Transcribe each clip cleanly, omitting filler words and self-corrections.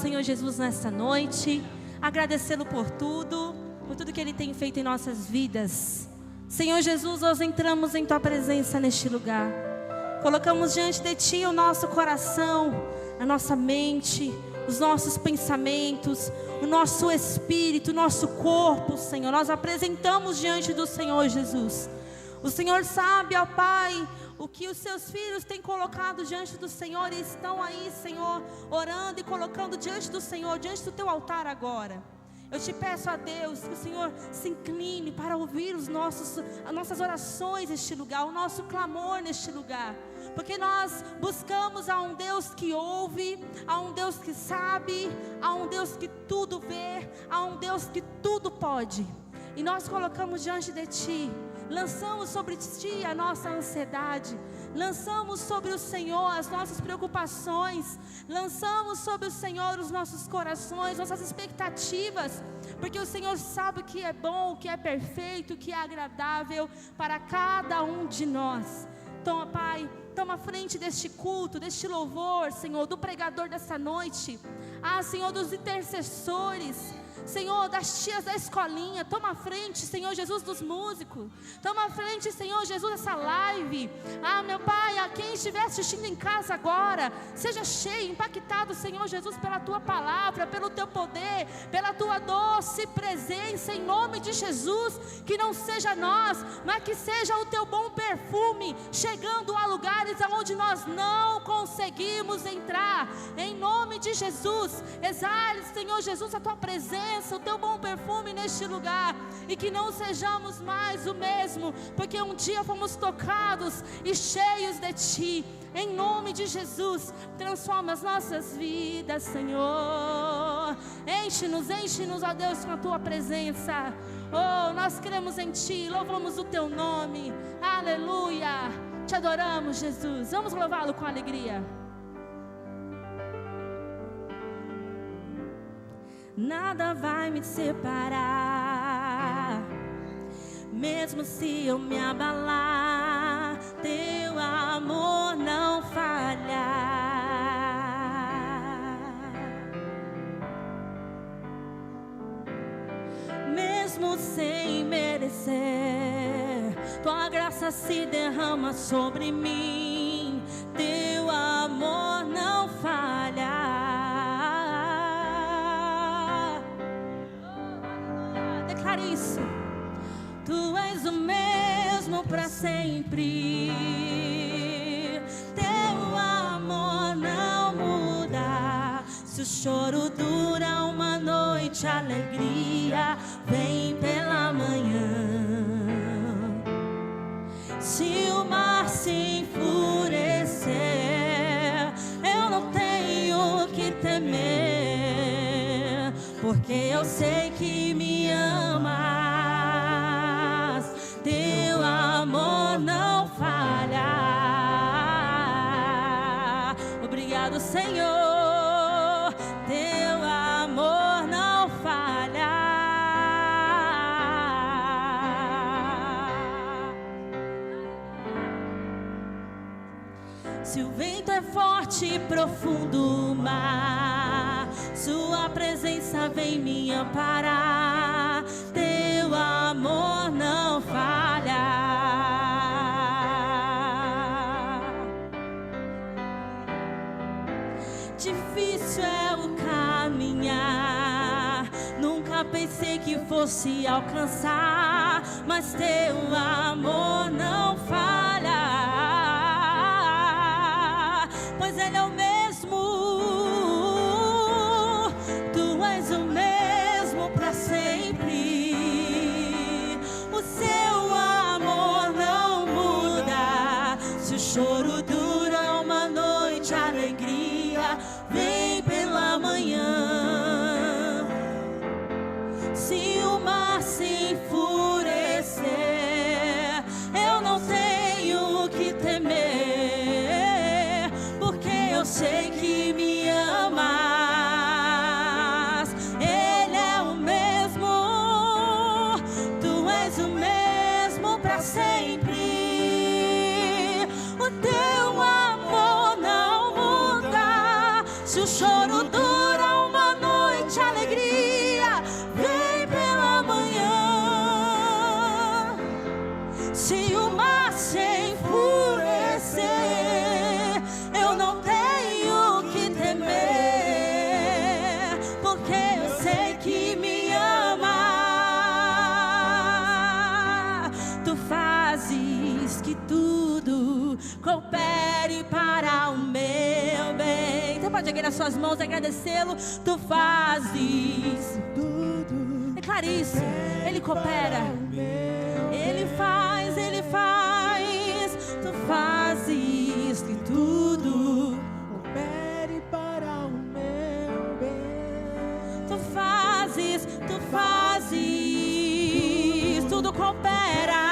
Senhor Jesus nessa noite, agradecê-lo por tudo que Ele tem feito em nossas vidas. Senhor Jesus, nós entramos em Tua presença neste lugar. Colocamos diante de Ti o nosso coração, a nossa mente, os nossos pensamentos, o nosso espírito, o nosso corpo, Senhor. Nós apresentamos diante do Senhor Jesus. O Senhor sabe, ó Pai, o que os seus filhos têm colocado diante do Senhor e estão aí, Senhor, orando e colocando diante do Senhor, diante do Teu altar agora. Eu te peço a Deus que o Senhor se incline para ouvir as nossas orações neste lugar, o nosso clamor neste lugar. Porque nós buscamos a um Deus que ouve, a um Deus que sabe, a um Deus que tudo vê, a um Deus que tudo pode. E nós colocamos diante de Ti, lançamos sobre Ti a nossa ansiedade, lançamos sobre o Senhor as nossas preocupações, lançamos sobre o Senhor os nossos corações, nossas expectativas, porque o Senhor sabe o que é bom, o que é perfeito, o que é agradável para cada um de nós. Então, Pai, toma a frente deste culto, deste louvor, Senhor, do pregador dessa noite, Senhor, dos intercessores, Senhor, das tias da escolinha. Toma a frente, Senhor Jesus, dos músicos. Toma a frente, Senhor Jesus, dessa live. Meu Pai, a quem estiver assistindo em casa agora, seja cheio, impactado, Senhor Jesus, pela Tua palavra, pelo Teu poder, pela Tua doce presença, em nome de Jesus. Que não seja nós, mas que seja o Teu bom perfume chegando a lugares aonde nós não conseguimos entrar, em nome de Jesus. Exale, Senhor Jesus, a Tua presença, o Teu bom perfume neste lugar, e que não sejamos mais o mesmo, porque um dia fomos tocados e cheios de Ti. Em nome de Jesus, transforma as nossas vidas, Senhor. Enche-nos, ó Deus, com a Tua presença. Oh, nós cremos em Ti, louvamos o Teu nome. Aleluia, Te adoramos, Jesus. Vamos louvá-lo com alegria. Nada vai me separar, mesmo se eu me abalar, Teu amor não falhar. Mesmo sem merecer, Tua graça se derrama sobre mim, Teu amor não falha. Isso, Tu és o mesmo para sempre, Teu amor não muda. Se o choro dura uma noite, a alegria vem pela manhã. Se o mar se enfurecer, eu não tenho que temer, porque eu sei que me amas, Teu amor não falha. Obrigado, Senhor, Teu amor não falha. Se o vento é forte e profundo o mar, Sua presença vem me amparar, Teu amor não falha. Difícil é o caminhar, nunca pensei que fosse alcançar, mas Teu amor não falha, pois Ele é o mesmo. Choro dura uma noite, a alegria vem pela manhã. Se o mar se enfurecer, eu não tenho Se o mar se enfurecer, eu não tenho que temer, porque eu sei que me ama. Tu fazes que tudo coopere para o meu bem. Você pode erguer as suas mãos e agradecê-lo. Tu fazes tudo. Declare isso. Ele coopera. Ele faz, Ele faz. Tu fazes que tudo coopere para o meu bem. Tu fazes, tudo coopera.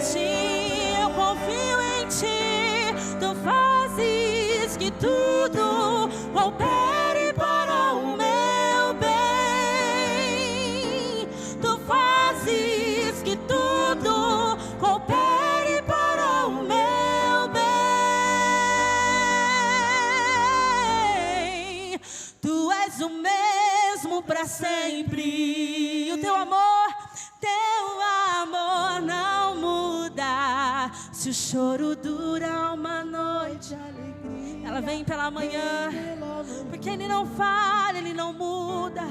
Sim, eu confio em Ti. Tu fazes que tudo coopere para o meu bem. Tu fazes que tudo coopere para o meu bem. Tu és o mesmo para sempre. O teu amor não muda. Se o choro dura uma noite, ela vem pela manhã, porque Ele não falha, Ele não muda.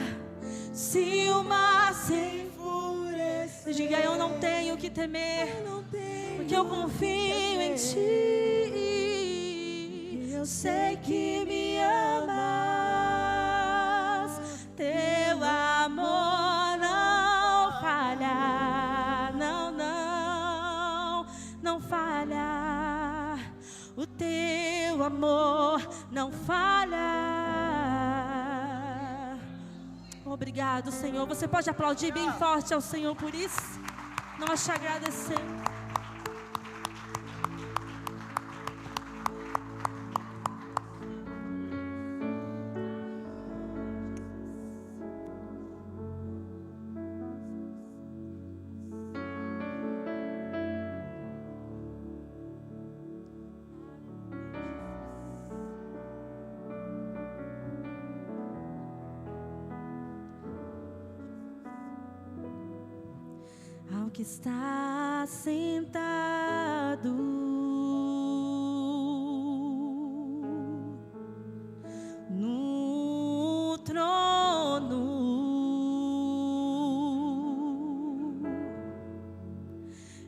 Se o mar se enfurecer, diga: eu não tenho que temer, porque eu confio em Ti. Eu sei que me amas. Teu amor não falha, não falha. O teu amor não falha. Obrigado, Senhor. Você pode aplaudir bem forte ao Senhor por isso? Nós te agradecemos. Ao que está sentado no trono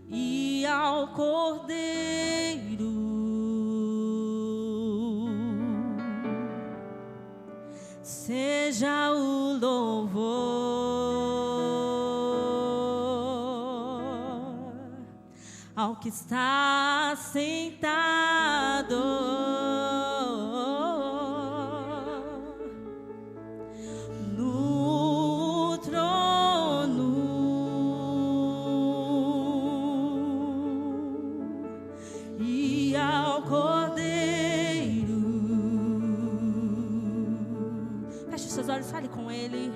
e ao Cordeiro seja o louvor. Ao que está sentado no trono e ao Cordeiro. Feche seus olhos, fale com Ele.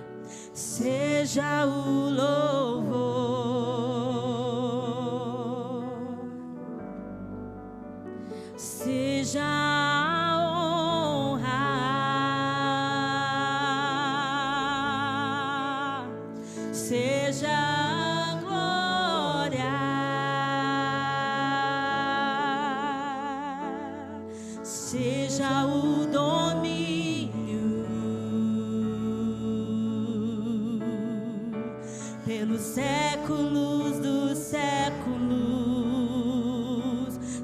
Seja o louvor, seja a honra, seja a glória, seja o domínio pelos séculos dos séculos.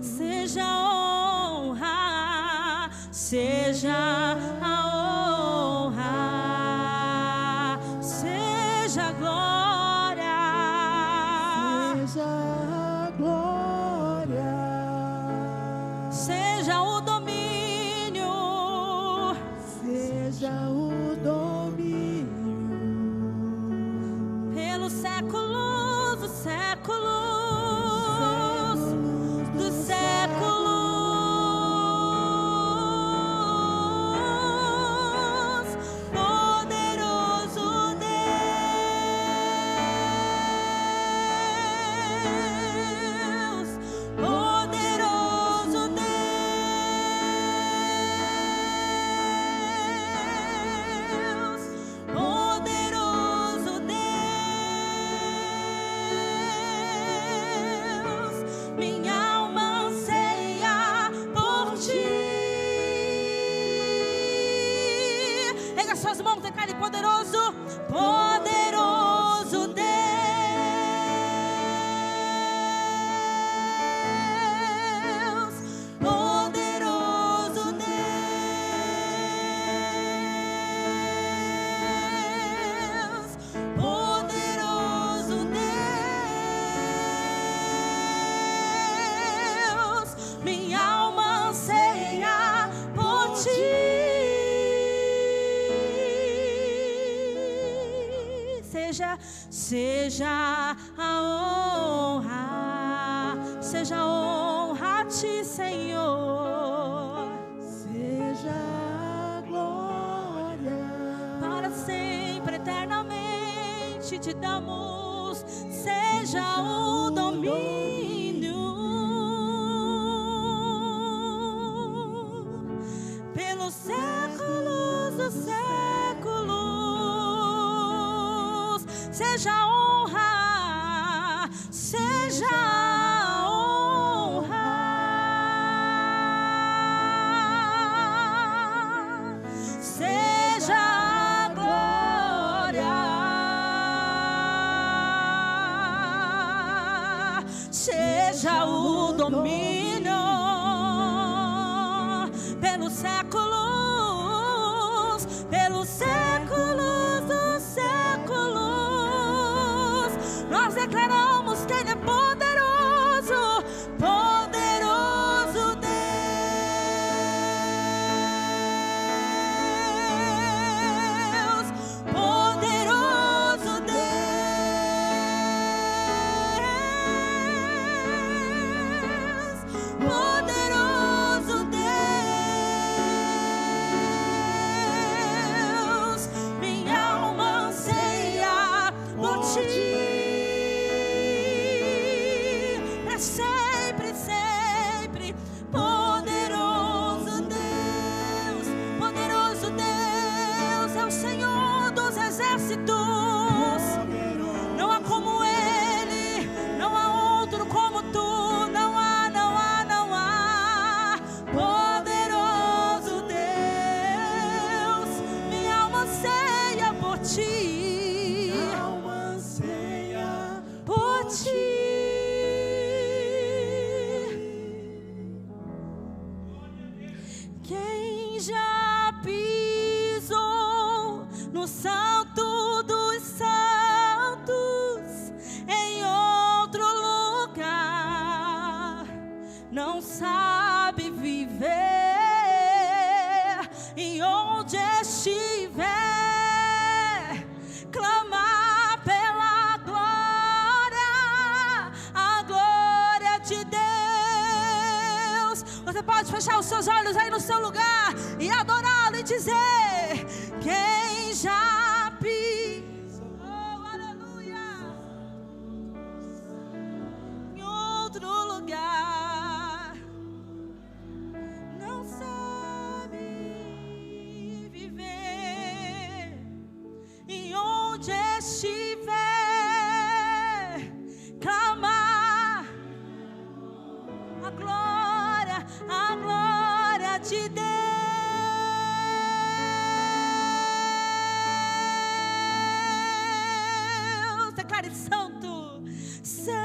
Seja a honra, seja a honra, seja a glória, Seja a glória, seja o domínio, seja o domínio pelos séculos dos séculos. Declare poderoso, poderoso Deus. Poderoso Deus. Poderoso Deus. Minha alma anseia por ti. Seja a honra a ti, Senhor. Seja a glória. Para sempre, eternamente te damos. Seja o domínio. Pelos séculos dos séculos. Seja a honra, seja a honra, seja a glória, seja o domínio pelos séculos dos séculos. Nós declaramos que Ele é poderoso, poderoso Deus, poderoso Deus, poderoso Deus. Minha alma anseia por ti. Sempre, sempre, poderoso Deus, poderoso Deus é o Senhor dos exércitos. Não há como Ele, não há outro como tu, não há, não há, não há. Poderoso Deus, minha alma anseia por ti, Minha alma anseia por ti. Quem já pisou no Santo dos Santos, em outro lugar, não sabe viver. E onde estiver, clamar pela glória, a glória de Deus. Você pode fechar os seus olhos aí no seu lugar e adorá-lo e dizer: quem já pisou, oh, aleluia, em outro lugar, não sabe viver. E onde estiver, clamar a glória de Deus. Declare santo, santo,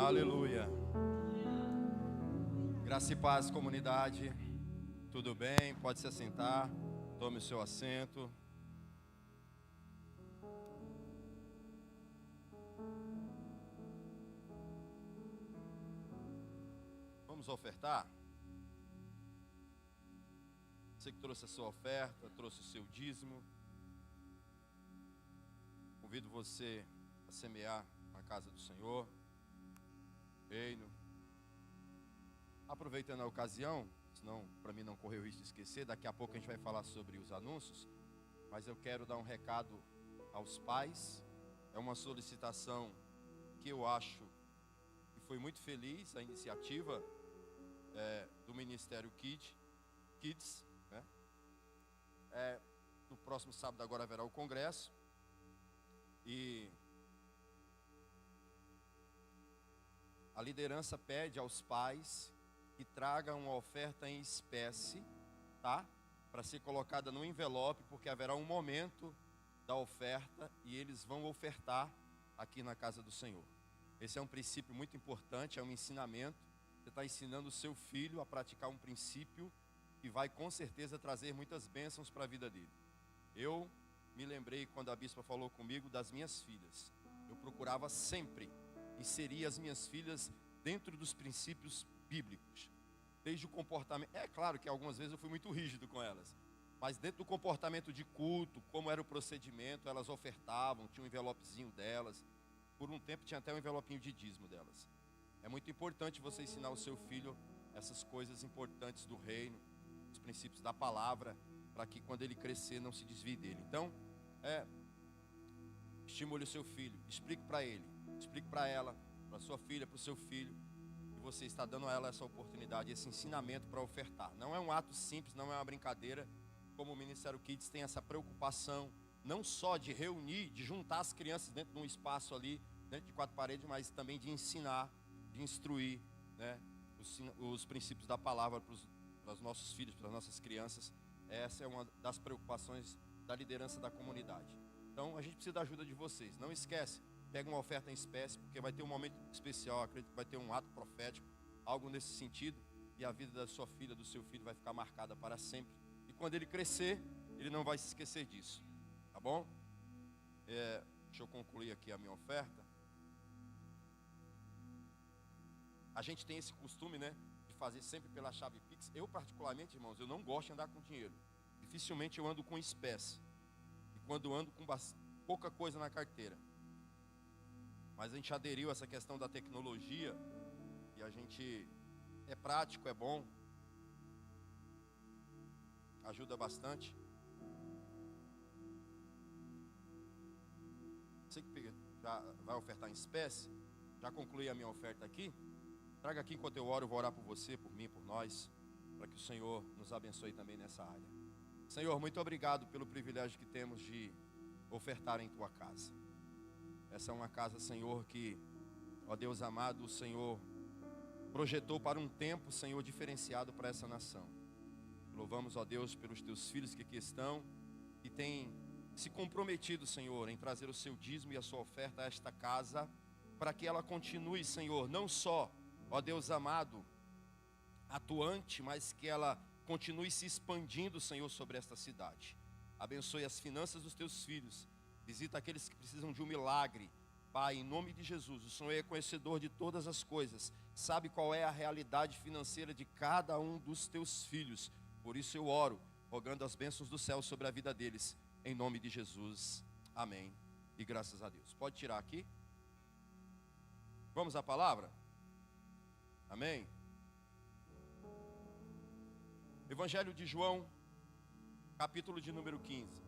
Aleluia. Graça e paz, comunidade. Tudo bem? Pode se assentar. Tome o seu assento. Vamos ofertar? Você que trouxe a sua oferta, trouxe o seu dízimo, convido você a semear na casa do Senhor, reino. Aproveitando a ocasião, senão para mim não correr o risco de esquecer, daqui a pouco a gente vai falar sobre os anúncios, mas eu quero dar um recado aos pais. É uma solicitação que eu acho que foi muito feliz, a iniciativa do Ministério Kids, né? No próximo sábado agora haverá o congresso, e a liderança pede aos pais que tragam uma oferta em espécie, tá? Para ser colocada no envelope, porque haverá um momento da oferta e eles vão ofertar aqui na casa do Senhor. Esse é um princípio muito importante, é um ensinamento. Você está ensinando o seu filho a praticar um princípio que vai com certeza trazer muitas bênçãos para a vida dele. Eu me lembrei quando a bispa falou comigo das minhas filhas. Eu procurava sempre inserir as minhas filhas dentro dos princípios bíblicos. Desde o comportamento. É claro que algumas vezes eu fui muito rígido com elas. Mas dentro do comportamento de culto, como era o procedimento, elas ofertavam, tinha um envelopezinho delas. Por um tempo tinha até um envelopinho de dízimo delas. É muito importante você ensinar o seu filho essas coisas importantes do reino, os princípios da palavra, para que quando ele crescer não se desvie dele. Então, estimule o seu filho, explique para ele, explique para ela, para sua filha, para o seu filho, que você está dando a ela essa oportunidade, esse ensinamento para ofertar. Não é um ato simples, não é uma brincadeira, como o Ministério Kids tem essa preocupação, não só de reunir, de juntar as crianças dentro de um espaço ali, dentro de 4 paredes, mas também de ensinar, de instruir, né, os princípios da palavra para os nossos filhos, para as nossas crianças. Essa é uma das preocupações da liderança da comunidade. Então a gente precisa da ajuda de vocês. Não esquece, pega uma oferta em espécie, porque vai ter um momento especial, acredito que vai ter um ato profético, algo nesse sentido, e a vida da sua filha, do seu filho vai ficar marcada para sempre. E quando ele crescer, ele não vai se esquecer disso. Tá bom? Deixa eu concluir aqui a minha oferta. A gente tem esse costume, né, de fazer sempre pela chave Pix. Eu particularmente, irmãos, eu não gosto de andar com dinheiro. Dificilmente eu ando com espécie. E quando ando com pouca coisa na carteira. Mas a gente aderiu a essa questão da tecnologia. E a gente é prático, é bom. Ajuda bastante. Você que já vai ofertar em espécie, já concluí a minha oferta aqui. Traga aqui enquanto eu oro, eu vou orar por você, por mim, por nós, para que o Senhor nos abençoe também nessa área. Senhor, muito obrigado pelo privilégio que temos de ofertar em Tua casa. Essa é uma casa, Senhor, que, ó Deus amado, o Senhor projetou para um tempo, Senhor, diferenciado para essa nação. Louvamos, ó Deus, pelos Teus filhos que aqui estão, que têm se comprometido, Senhor, em trazer o seu dízimo e a sua oferta a esta casa, para que ela continue, Senhor, não só, ó Deus amado, atuante, mas que ela continue se expandindo, Senhor, sobre esta cidade. Abençoe as finanças dos Teus filhos, visita aqueles que precisam de um milagre. Pai, em nome de Jesus, o Senhor é conhecedor de todas as coisas, sabe qual é a realidade financeira de cada um dos Teus filhos. Por isso eu oro, rogando as bênçãos do céu sobre a vida deles, em nome de Jesus. Amém. E graças a Deus. Pode tirar aqui. Vamos à palavra? Amém. Evangelho de João, capítulo de número 15.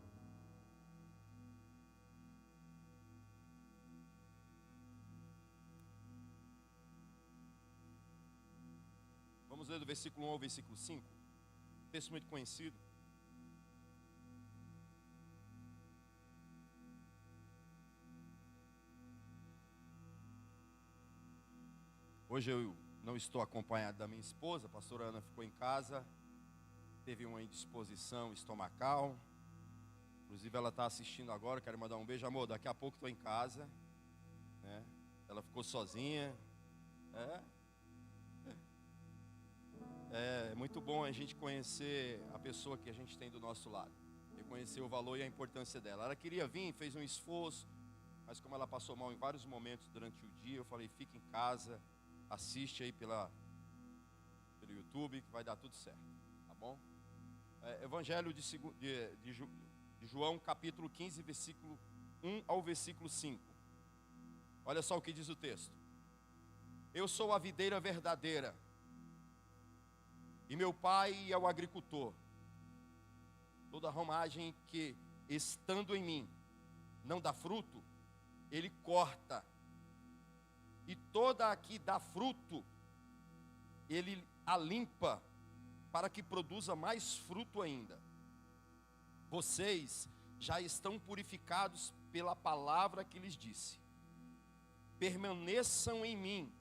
Vamos ler do versículo 1 ao versículo 5. Texto muito conhecido. Hoje eu não estou acompanhado da minha esposa, a pastora Ana ficou em casa, teve uma indisposição estomacal, inclusive ela está assistindo agora, quero mandar um beijo, amor, daqui a pouco estou em casa, né? Ela ficou sozinha, é muito bom a gente conhecer a pessoa que a gente tem do nosso lado, reconhecer o valor e a importância dela. Ela queria vir, fez um esforço, mas como ela passou mal em vários momentos durante o dia, eu falei, fica em casa, assiste aí pelo YouTube, que vai dar tudo certo, tá bom? Evangelho de João, capítulo 15, versículo 1 ao versículo 5. Olha só o que diz o texto. Eu sou a videira verdadeira, e meu pai é o agricultor. Toda ramagem que, estando em mim, não dá fruto, ele corta. E toda a que dá fruto, ele a limpa, para que produza mais fruto ainda. Vocês já estão purificados pela palavra que lhes disse. Permaneçam em mim,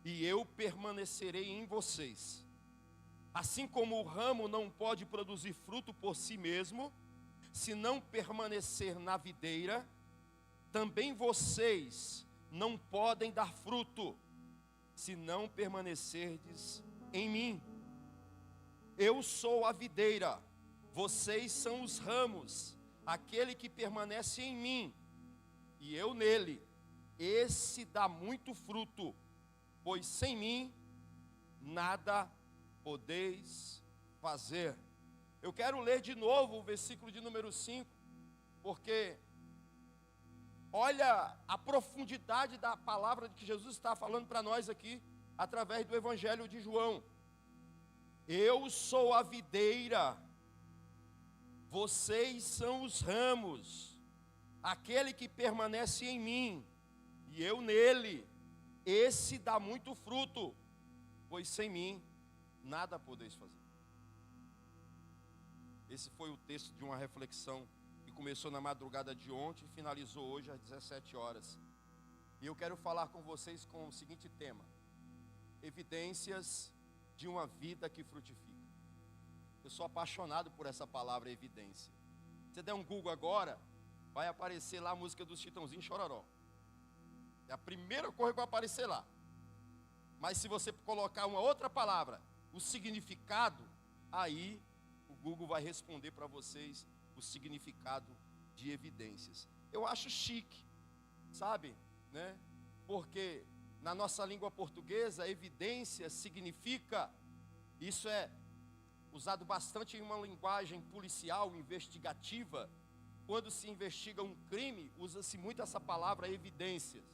e eu permanecerei em vocês. Assim como o ramo não pode produzir fruto por si mesmo, se não permanecer na videira, também vocês não podem dar fruto, se não permanecerdes em mim. Eu sou a videira, vocês são os ramos. Aquele que permanece em mim e eu nele, esse dá muito fruto, pois sem mim nada podeis fazer. Eu quero ler de novo o versículo de número 5, porque olha a profundidade da palavra que Jesus está falando para nós aqui, através do Evangelho de João. Eu sou a videira, vocês são os ramos. Aquele que permanece em mim e eu nele, esse dá muito fruto, pois sem mim nada podeis fazer. Esse foi o texto de uma reflexão que começou na madrugada de ontem e finalizou hoje às 17 horas. E eu quero falar com vocês com o seguinte tema: evidências de uma vida que frutifica. Eu sou apaixonado por essa palavra evidência. Se você der um Google agora, vai aparecer lá a música dos Chitãozinho Chororó. É a primeira coisa que vai aparecer lá. Mas se você colocar uma outra palavra, o significado, aí o Google vai responder para vocês o significado de evidências. Eu acho chique, sabe, né? Porque na nossa língua portuguesa, evidência significa, isso é usado bastante em uma linguagem policial, investigativa. Quando se investiga um crime, usa-se muito essa palavra evidências,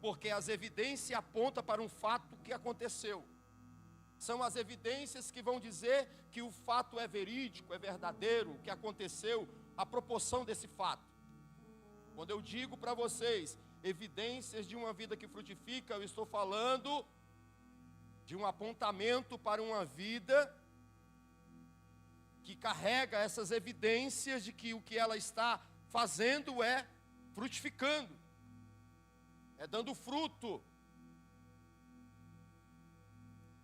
porque as evidências apontam para um fato que aconteceu. São as evidências que vão dizer que o fato é verídico, é verdadeiro, o que aconteceu, a proporção desse fato. Quando eu digo para vocês, evidências de uma vida que frutifica, eu estou falando de um apontamento para uma vida que carrega essas evidências de que o que ela está fazendo é frutificando, é dando fruto.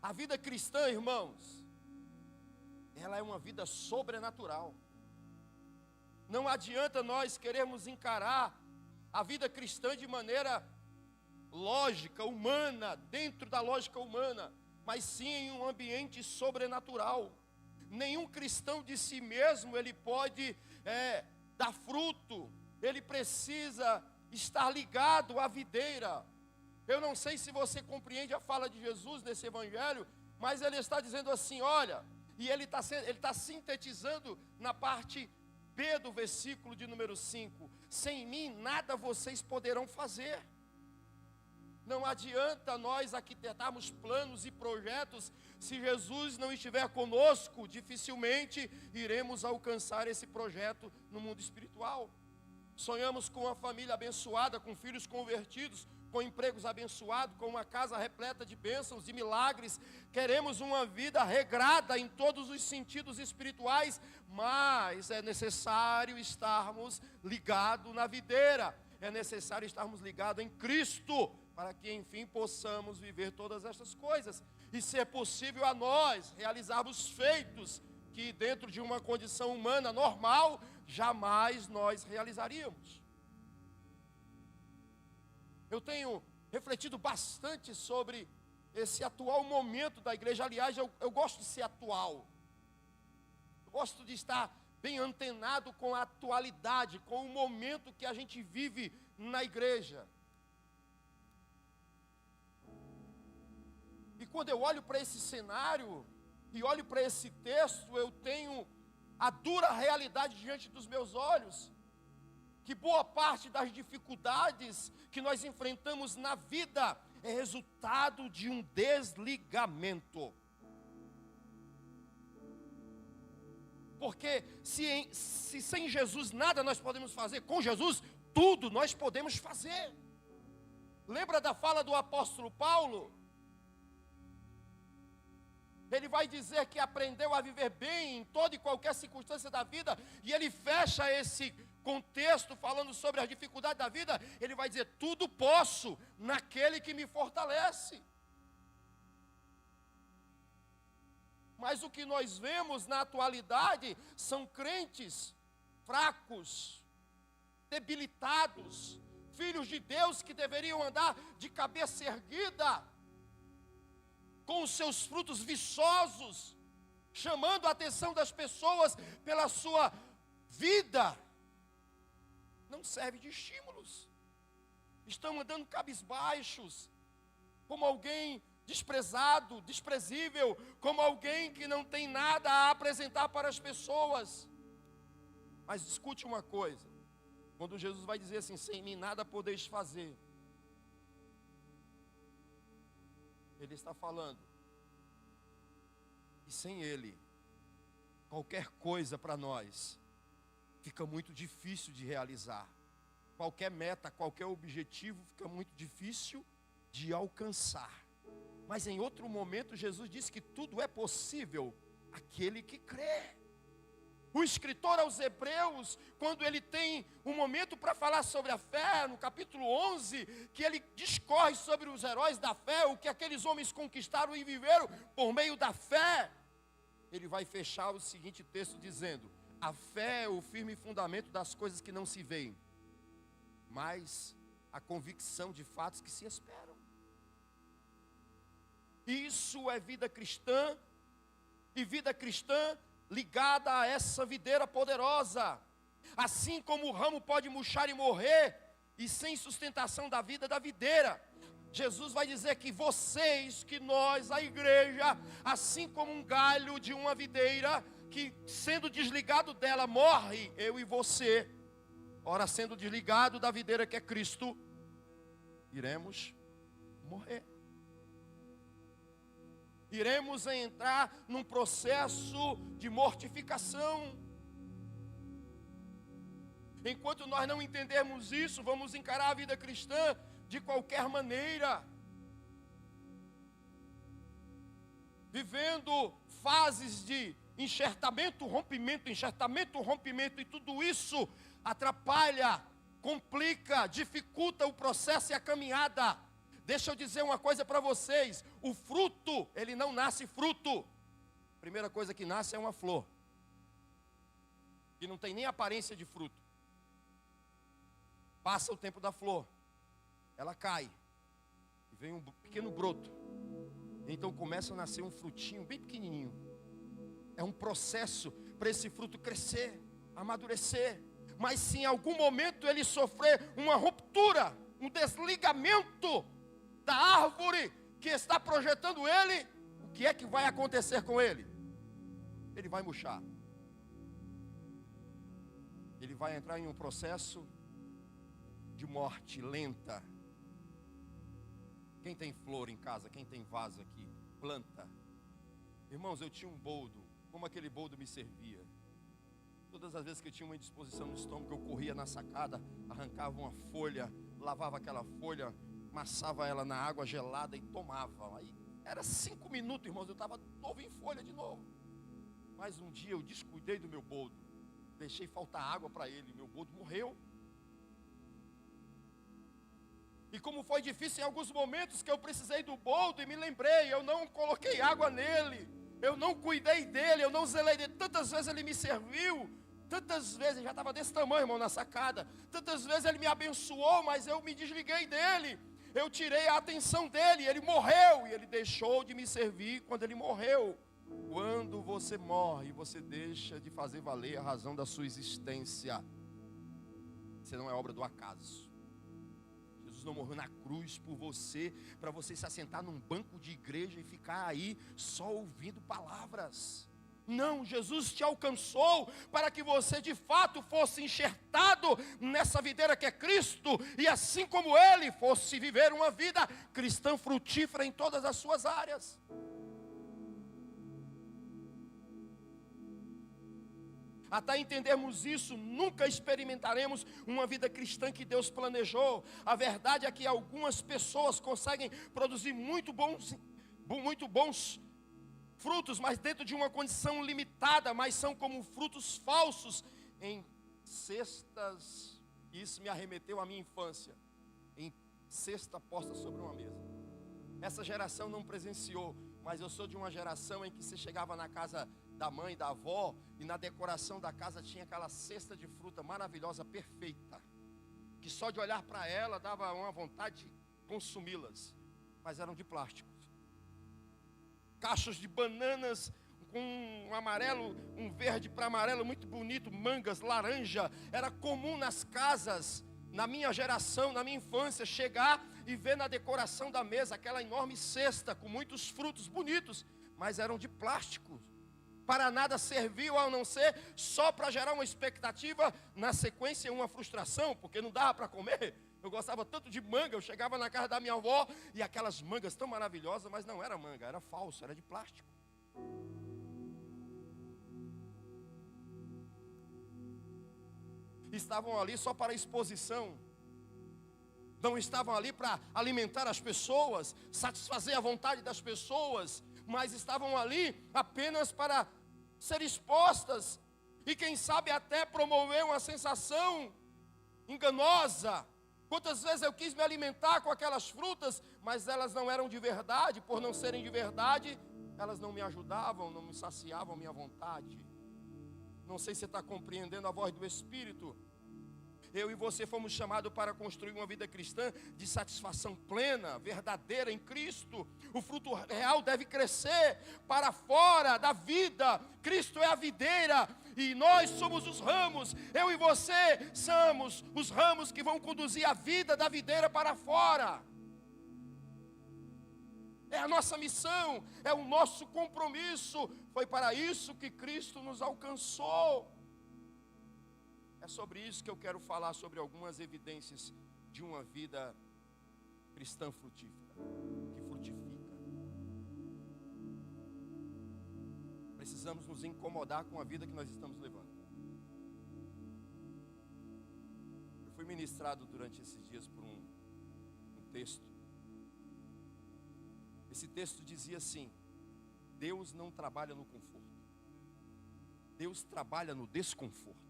A vida cristã, irmãos, ela é uma vida sobrenatural. Não adianta nós querermos encarar a vida cristã de maneira lógica, humana, dentro da lógica humana, mas sim em um ambiente sobrenatural. Nenhum cristão de si mesmo, ele pode dar fruto, ele precisa estar ligado à videira. Eu não sei se você compreende a fala de Jesus nesse evangelho, mas ele está dizendo assim, olha, e ele está sintetizando na parte B do versículo de número 5, sem mim nada vocês poderão fazer. Não adianta nós arquitetarmos planos e projetos, se Jesus não estiver conosco, dificilmente iremos alcançar esse projeto no mundo espiritual. Sonhamos com uma família abençoada, com filhos convertidos, com empregos abençoados, com uma casa repleta de bênçãos e milagres. Queremos uma vida regrada em todos os sentidos espirituais, mas é necessário estarmos ligados na videira, é necessário estarmos ligados em Cristo, para que enfim possamos viver todas estas coisas, e ser possível a nós realizarmos feitos que dentro de uma condição humana normal, jamais nós realizaríamos. Eu tenho refletido bastante sobre esse atual momento da igreja. Aliás, eu gosto de ser atual. Eu gosto de estar bem antenado com a atualidade, com o momento que a gente vive na igreja. E quando eu olho para esse cenário, e olho para esse texto, eu tenho a dura realidade diante dos meus olhos, que boa parte das dificuldades que nós enfrentamos na vida é resultado de um desligamento. Porque se sem Jesus nada nós podemos fazer, com Jesus tudo nós podemos fazer. Lembra da fala do apóstolo Paulo? Ele vai dizer que aprendeu a viver bem em toda e qualquer circunstância da vida, e ele fecha esse contexto falando sobre as dificuldades da vida. Ele vai dizer: tudo posso naquele que me fortalece. Mas o que nós vemos na atualidade são crentes fracos, debilitados, filhos de Deus que deveriam andar de cabeça erguida, com os seus frutos viçosos, chamando a atenção das pessoas pela sua vida. Não serve de estímulos. Estão andando cabisbaixos, como alguém desprezado, desprezível, como alguém que não tem nada a apresentar para as pessoas. Mas escute uma coisa, quando Jesus vai dizer assim: sem mim nada podeis fazer, Ele está falando que sem Ele, qualquer coisa para nós fica muito difícil de realizar. Qualquer meta, qualquer objetivo fica muito difícil de alcançar. Mas em outro momento Jesus disse que tudo é possível àquele que crê. O escritor aos Hebreus, quando ele tem um momento para falar sobre a fé, no capítulo 11, que ele discorre sobre os heróis da fé, o que aqueles homens conquistaram e viveram por meio da fé, ele vai fechar o seguinte texto dizendo: a fé é o firme fundamento das coisas que não se veem, mas a convicção de fatos que se esperam. Isso é vida cristã, e vida cristã ligada a essa videira poderosa. Assim como o ramo pode murchar e morrer, e sem sustentação da vida da videira, Jesus vai dizer que vocês, que nós, a igreja, assim como um galho de uma videira, que sendo desligado dela morre, eu e você, ora sendo desligado da videira que é Cristo, iremos morrer. Iremos entrar num processo de mortificação. Enquanto nós não entendermos isso, vamos encarar a vida cristã de qualquer maneira, vivendo fases de enxertamento, rompimento, e tudo isso atrapalha, complica, dificulta o processo e a caminhada. Deixa eu dizer uma coisa para vocês: o fruto, ele não nasce fruto. A primeira coisa que nasce é uma flor, que não tem nem aparência de fruto. Passa o tempo da flor, ela cai, e vem um pequeno broto, então começa a nascer um frutinho bem pequenininho. É um processo para esse fruto crescer, amadurecer. Mas se em algum momento ele sofrer uma ruptura, um desligamento da árvore que está projetando ele, o que é que vai acontecer com ele? Ele vai murchar. Ele vai entrar em um processo de morte lenta. Quem tem flor em casa, quem tem vaso aqui, planta. Irmãos, eu tinha um boldo, como aquele boldo me servia. Todas as vezes que eu tinha uma indisposição no estômago, eu corria na sacada, arrancava uma folha, lavava aquela folha, amassava ela na água gelada e tomava. Aí era 5 minutos, irmãos, eu estava novo em folha de novo. Mas um dia eu descuidei do meu boldo, deixei faltar água para ele, meu boldo morreu. E como foi difícil em alguns momentos que eu precisei do boldo e me lembrei, eu não coloquei água nele, eu não cuidei dele, eu não zelei dele. Tantas vezes ele me serviu, tantas vezes, já estava desse tamanho, irmão, na sacada. Tantas vezes ele me abençoou, mas eu me desliguei dele. Eu tirei a atenção dele, ele morreu, e ele deixou de me servir quando ele morreu. Quando você morre, você deixa de fazer valer a razão da sua existência. Você não é obra do acaso. Jesus não morreu na cruz por você, para você se assentar num banco de igreja e ficar aí só ouvindo palavras. Não, Jesus te alcançou para que você de fato fosse enxertado nessa videira que é Cristo, e assim como Ele fosse viver uma vida cristã frutífera em todas as suas áreas. Até entendermos isso, nunca experimentaremos uma vida cristã que Deus planejou. A verdade é que algumas pessoas conseguem produzir muito bons frutos, mas dentro de uma condição limitada, mas são como frutos falsos em cestas. Isso me arremeteu à minha infância, em cesta posta sobre uma mesa. Essa geração não presenciou, mas eu sou de uma geração em que você chegava na casa da mãe, da avó, e na decoração da casa tinha aquela cesta de fruta maravilhosa, perfeita, que só de olhar para ela dava uma vontade de consumi-las, mas eram de plástico. Cachos de bananas com um amarelo, um verde para amarelo muito bonito, mangas, laranja. Era comum nas casas, na minha geração, na minha infância, chegar e ver na decoração da mesa aquela enorme cesta com muitos frutos bonitos, mas eram de plástico. Para nada serviu, a não ser só para gerar uma expectativa, na sequência uma frustração, porque não dava para comer. Eu gostava tanto de manga, eu chegava na casa da minha avó e aquelas mangas tão maravilhosas, mas não era manga, era falso, era de plástico. Estavam ali só para exposição, não estavam ali para alimentar as pessoas, satisfazer a vontade das pessoas, mas estavam ali apenas para ser expostas e quem sabe até promover uma sensação enganosa. Quantas vezes eu quis me alimentar com aquelas frutas, mas elas não eram de verdade. Por não serem de verdade, elas não me ajudavam, não me saciavam a minha vontade. Não sei se você está compreendendo a voz do Espírito. Eu e você fomos chamados para construir uma vida cristã de satisfação plena, verdadeira em Cristo. O fruto real deve crescer para fora da vida. Cristo é a videira e nós somos os ramos. Eu e você somos os ramos que vão conduzir a vida da videira para fora. É a nossa missão, é o nosso compromisso. Foi para isso que Cristo nos alcançou. É sobre isso que eu quero falar, sobre algumas evidências de uma vida cristã frutífera, que frutifica. Precisamos nos incomodar com a vida que nós estamos levando. Eu fui ministrado durante esses dias por um texto. Esse texto dizia assim: Deus não trabalha no conforto, Deus trabalha no desconforto.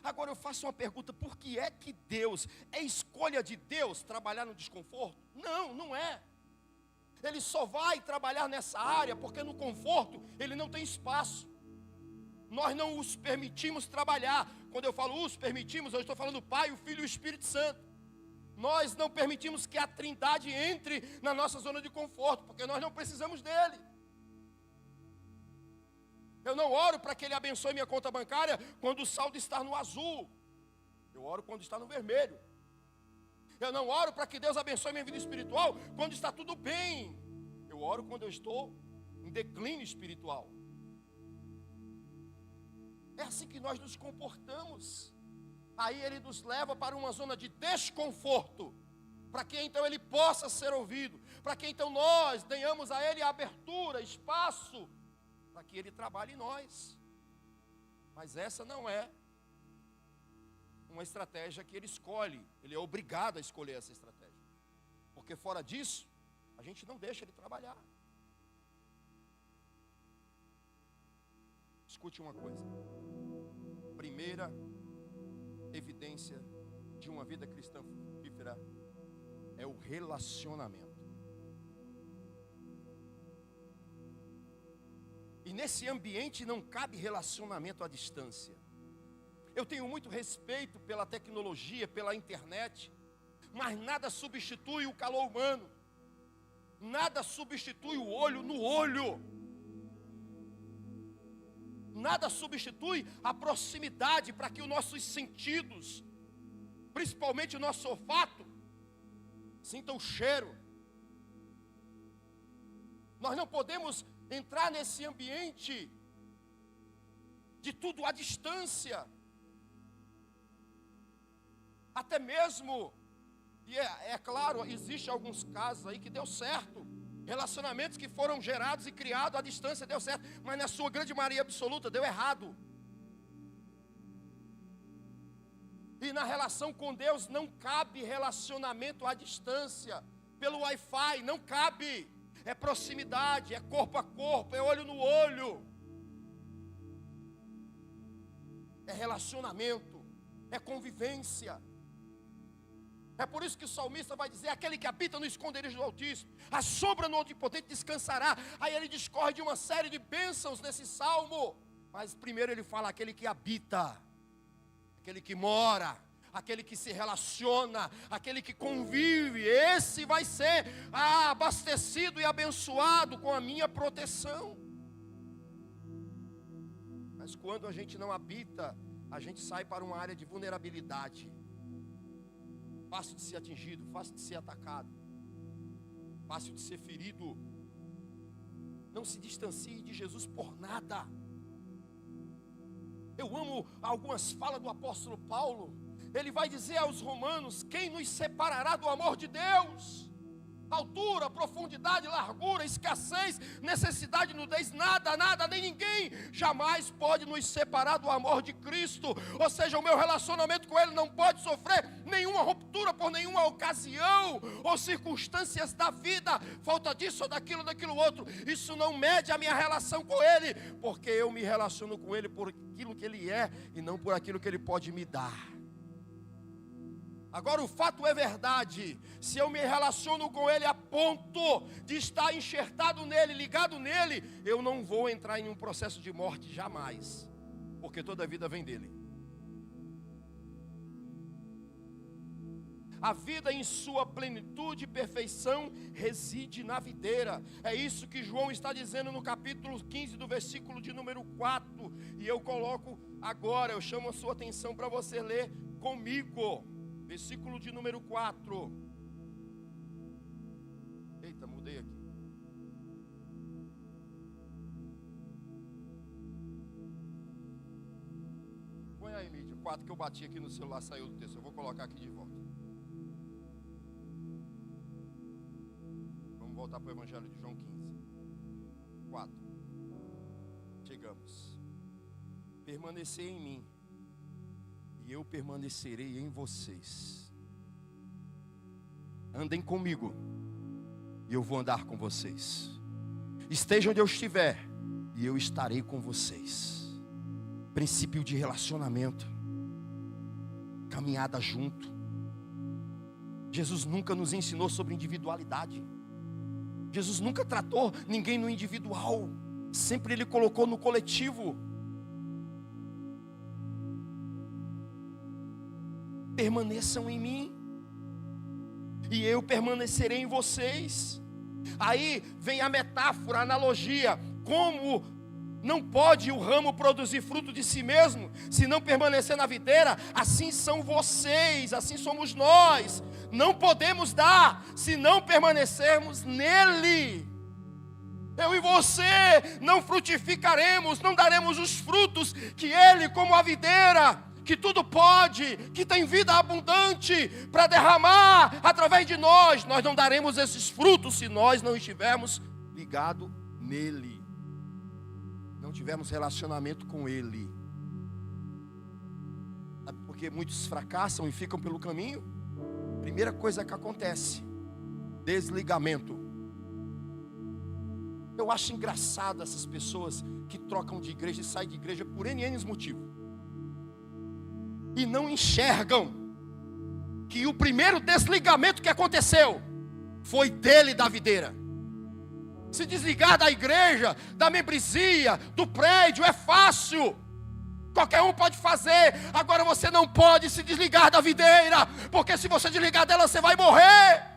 Agora eu faço uma pergunta: por que é que Deus, é escolha de Deus trabalhar no desconforto? Não, não é. Ele só vai trabalhar nessa área porque no conforto ele não tem espaço. Nós não os permitimos trabalhar. Quando eu falo os permitimos, eu estou falando o Pai, o Filho e o Espírito Santo. Nós não permitimos que a Trindade entre na nossa zona de conforto, porque nós não precisamos dele. Eu não oro para que ele abençoe minha conta bancária quando o saldo está no azul. Eu oro quando está no vermelho. Eu não oro para que Deus abençoe minha vida espiritual quando está tudo bem. Eu oro quando eu estou em declínio espiritual. É assim que nós nos comportamos. Aí ele nos leva para uma zona de desconforto, para que então ele possa ser ouvido, para que então nós tenhamos a ele abertura, espaço, para que ele trabalhe em nós. Mas essa não é uma estratégia que ele escolhe. Ele é obrigado a escolher essa estratégia, porque fora disso a gente não deixa ele trabalhar. Escute uma coisa: primeira evidência de uma vida cristã frutífera é o relacionamento. E nesse ambiente não cabe relacionamento à distância. Eu tenho muito respeito pela tecnologia, pela internet, mas nada substitui o calor humano. Nada substitui o olho no olho. Nada substitui a proximidade para que os nossos sentidos, principalmente o nosso olfato, Sinta o cheiro. Nós não podemos entrar nesse ambiente de tudo à distância. Até mesmo, e é claro, existe alguns casos aí que deu certo. Relacionamentos que foram gerados e criados à distância deu certo, mas na sua grande maioria absoluta deu errado. E na relação com Deus não cabe relacionamento à distância, pelo Wi-Fi, não cabe. É proximidade, é corpo a corpo, é olho no olho. É relacionamento, é convivência. É por isso que o salmista vai dizer: aquele que habita no esconderijo do Altíssimo, a sombra no Onipotente descansará. Aí ele discorre de uma série de bênçãos nesse salmo. Mas primeiro ele fala: aquele que habita, aquele que mora, aquele que se relaciona, aquele que convive, esse vai ser abastecido e abençoado com a minha proteção. Mas quando a gente não habita, a gente sai para uma área de vulnerabilidade. Fácil de ser atingido, fácil de ser atacado, fácil de ser ferido. Não se distancie de Jesus por nada. Eu amo algumas falas do apóstolo Paulo. Ele vai dizer aos romanos: quem nos separará do amor de Deus? Altura, profundidade, largura, escassez, necessidade, nudez, nada, nem ninguém jamais pode nos separar do amor de Cristo. Ou seja, o meu relacionamento com Ele não pode sofrer nenhuma ruptura por nenhuma ocasião ou circunstâncias da vida, falta disso ou daquilo outro. Isso não mede a minha relação com Ele, porque eu me relaciono com Ele por aquilo que Ele é e não por aquilo que Ele pode me dar. Agora o fato é verdade: se eu me relaciono com Ele a ponto de estar enxertado nele, ligado nele, eu não vou entrar em um processo de morte jamais, porque toda a vida vem dele. A vida em sua plenitude e perfeição reside na videira. É isso que João está dizendo no capítulo 15 do versículo de número 4. E eu coloco agora, eu chamo a sua atenção para você ler comigo. Versículo de número 4. Eita, mudei aqui. Põe aí, mídia. 4 que eu bati aqui no celular, saiu do texto. Eu vou colocar aqui de volta. Vamos voltar para o Evangelho de João 15. 4. Chegamos. Permanecer em mim, e eu permanecerei em vocês. Andem comigo, e eu vou andar com vocês. Esteja onde eu estiver, e eu estarei com vocês. Princípio de relacionamento, caminhada junto. Jesus nunca nos ensinou sobre individualidade. Jesus nunca tratou ninguém no individual. Sempre Ele colocou no coletivo. Permaneçam em mim, e eu permanecerei em vocês. Aí vem a metáfora, a analogia. Como não pode o ramo produzir fruto de si mesmo, se não permanecer na videira, assim são vocês, assim somos nós. Não podemos dar, se não permanecermos nele. Eu e você não frutificaremos, não daremos os frutos que Ele, como a videira, que tudo pode, que tem vida abundante para derramar através de nós, nós não daremos esses frutos se nós não estivermos ligados nele, não tivermos relacionamento com Ele. Sabe por que muitos fracassam e ficam pelo caminho? Primeira coisa que acontece: desligamento. Eu acho engraçado essas pessoas que trocam de igreja e saem de igreja por N motivos, e não enxergam que o primeiro desligamento que aconteceu foi dele, da videira. Se desligar da igreja, da membresia, do prédio é fácil, qualquer um pode fazer. Agora você não pode se desligar da videira, porque se você desligar dela, você vai morrer.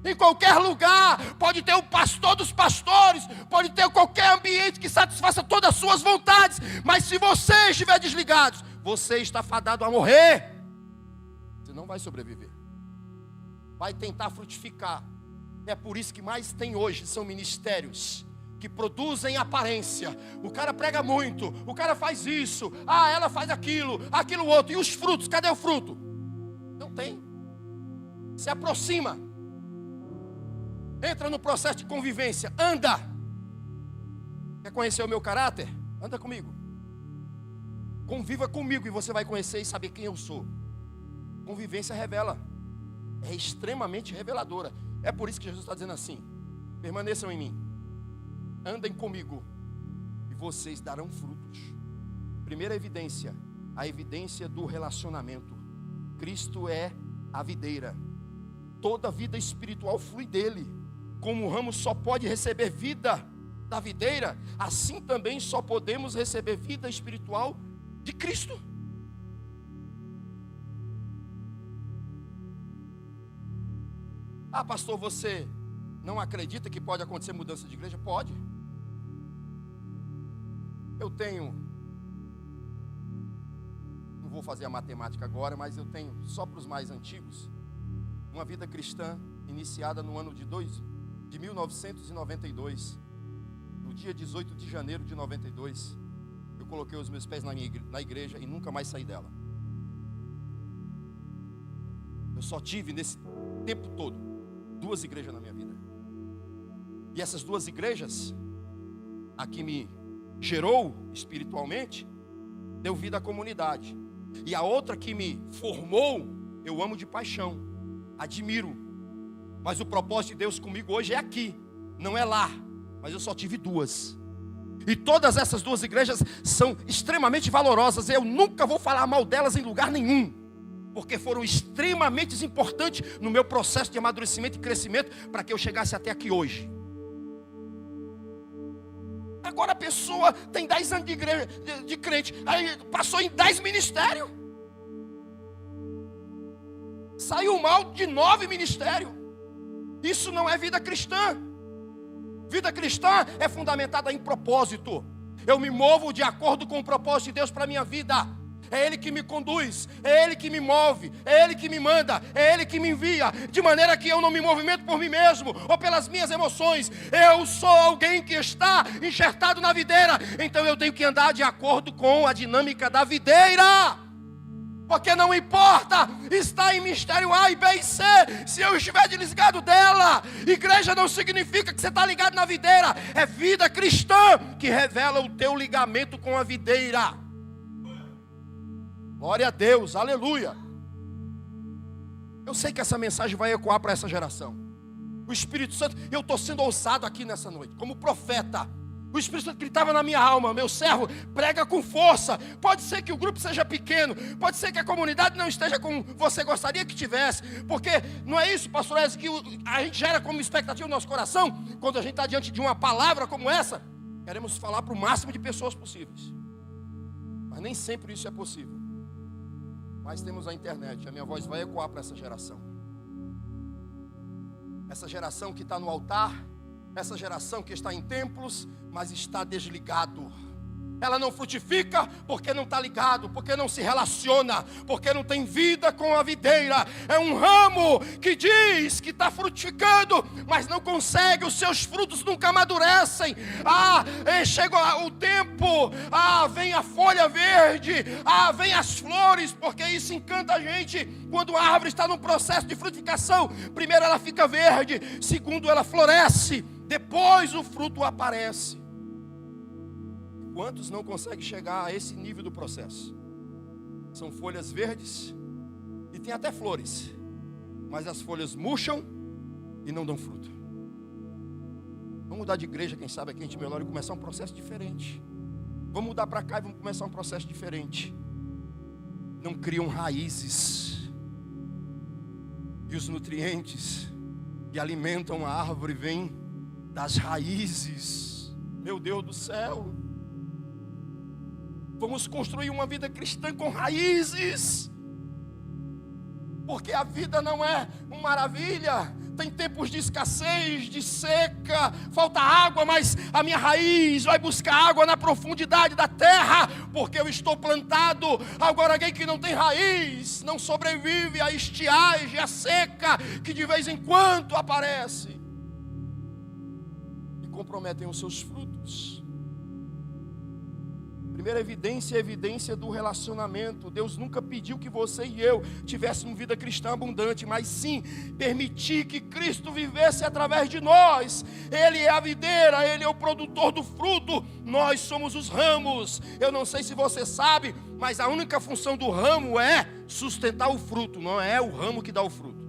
Em qualquer lugar, pode ter o pastor dos pastores, pode ter qualquer ambiente que satisfaça todas as suas vontades, mas se você estiver desligado, você está fadado a morrer. Você não vai sobreviver. vai tentar frutificar. É por isso que mais tem hoje são ministérios que produzem aparência. O cara prega muito, o cara faz isso, ela faz aquilo outro. E os frutos, cadê o fruto? Não tem. Se aproxima, entra no processo de convivência, anda. Quer conhecer o meu caráter? Anda comigo. Conviva comigo e você vai conhecer e saber quem eu sou. Convivência revela, é extremamente reveladora. É por isso que Jesus está dizendo assim: permaneçam em mim, andem comigo e vocês darão frutos. Primeira evidência, a evidência do relacionamento. Cristo é a videira. Toda vida espiritual flui dele. Como o ramo só pode receber vida da videira, assim também só podemos receber vida espiritual de Cristo. Pastor, você não acredita que pode acontecer mudança de igreja? Pode. Eu tenho, não vou fazer a matemática agora, mas eu tenho, só para os mais antigos, uma vida cristã iniciada no ano de 1992. No dia 18 de janeiro de 92, eu coloquei os meus pés na igreja e nunca mais saí dela. Eu só tive nesse tempo todo 2 igrejas na minha vida. E essas 2 igrejas, a que me gerou espiritualmente, deu vida à comunidade. E a outra que me formou, eu amo de paixão, admiro. Mas o propósito de Deus comigo hoje é aqui, não é lá. Mas eu só tive 2. E todas essas 2 igrejas são extremamente valorosas. Eu nunca vou falar mal delas em lugar nenhum, porque foram extremamente importantes no meu processo de amadurecimento e crescimento para que eu chegasse até aqui hoje. Agora a pessoa tem 10 anos de igreja, de crente, aí passou em 10 ministérios, saiu mal de 9 ministérios. Isso não é vida cristã. Vida cristã é fundamentada em propósito. Eu me movo de acordo com o propósito de Deus para a minha vida. É Ele que me conduz, é Ele que me move, é Ele que me manda, é Ele que me envia. De maneira que eu não me movimento por mim mesmo ou pelas minhas emoções. Eu sou alguém que está enxertado na videira. Então eu tenho que andar de acordo com a dinâmica da videira. Porque não importa estar em mistério A e B e C, se eu estiver desligado dela. Igreja não significa que você está ligado na videira. É vida cristã que revela o teu ligamento com a videira. Glória a Deus, aleluia. Eu sei que essa mensagem vai ecoar para essa geração. O Espírito Santo, eu estou sendo ousado aqui nessa noite, como profeta. O Espírito Santo gritava na minha alma: meu servo, prega com força. Pode ser que o grupo seja pequeno, pode ser que a comunidade não esteja como você gostaria que tivesse, porque não é isso, pastor Ezio, que a gente gera como expectativa no nosso coração. Quando a gente está diante de uma palavra como essa, queremos falar para o máximo de pessoas possíveis, mas nem sempre isso é possível. Mas temos a internet, a minha voz vai ecoar para essa geração. Essa geração que está no altar, essa geração que está em templos, mas está desligado. Ela não frutifica porque não está ligado, porque não se relaciona, porque não tem vida com a videira. É um ramo que diz que está frutificando, mas não consegue, os seus frutos nunca amadurecem. Chega o tempo, vem a folha verde, vem as flores, porque isso encanta a gente. Quando a árvore está num processo de frutificação, primeiro ela fica verde, segundo ela floresce, depois o fruto aparece. Quantos não conseguem chegar a esse nível do processo? São folhas verdes e tem até flores, mas as folhas murcham e não dão fruto. Vamos mudar de igreja, quem sabe aqui a gente melhora e começar um processo diferente. Vamos mudar para cá e vamos começar um processo diferente. Não criam raízes, e os nutrientes que alimentam a árvore vêm das raízes. Meu Deus do céu. Vamos construir uma vida cristã com raízes. Porque a vida não é uma maravilha. tem tempos de escassez, de seca, falta água, mas a minha raiz vai buscar água na profundidade da terra, porque eu estou plantado. Agora alguém que não tem raiz, não sobrevive à estiagem, à seca, que de vez em quando aparece, e comprometem os seus frutos. Primeira evidência é a evidência do relacionamento. Deus nunca pediu que você e eu tivéssemos vida cristã abundante, mas sim permitir que Cristo vivesse através de nós. Ele é a videira, Ele é o produtor do fruto, nós somos os ramos. Eu não sei se você sabe, mas a única função do ramo é sustentar o fruto, não é o ramo que dá o fruto.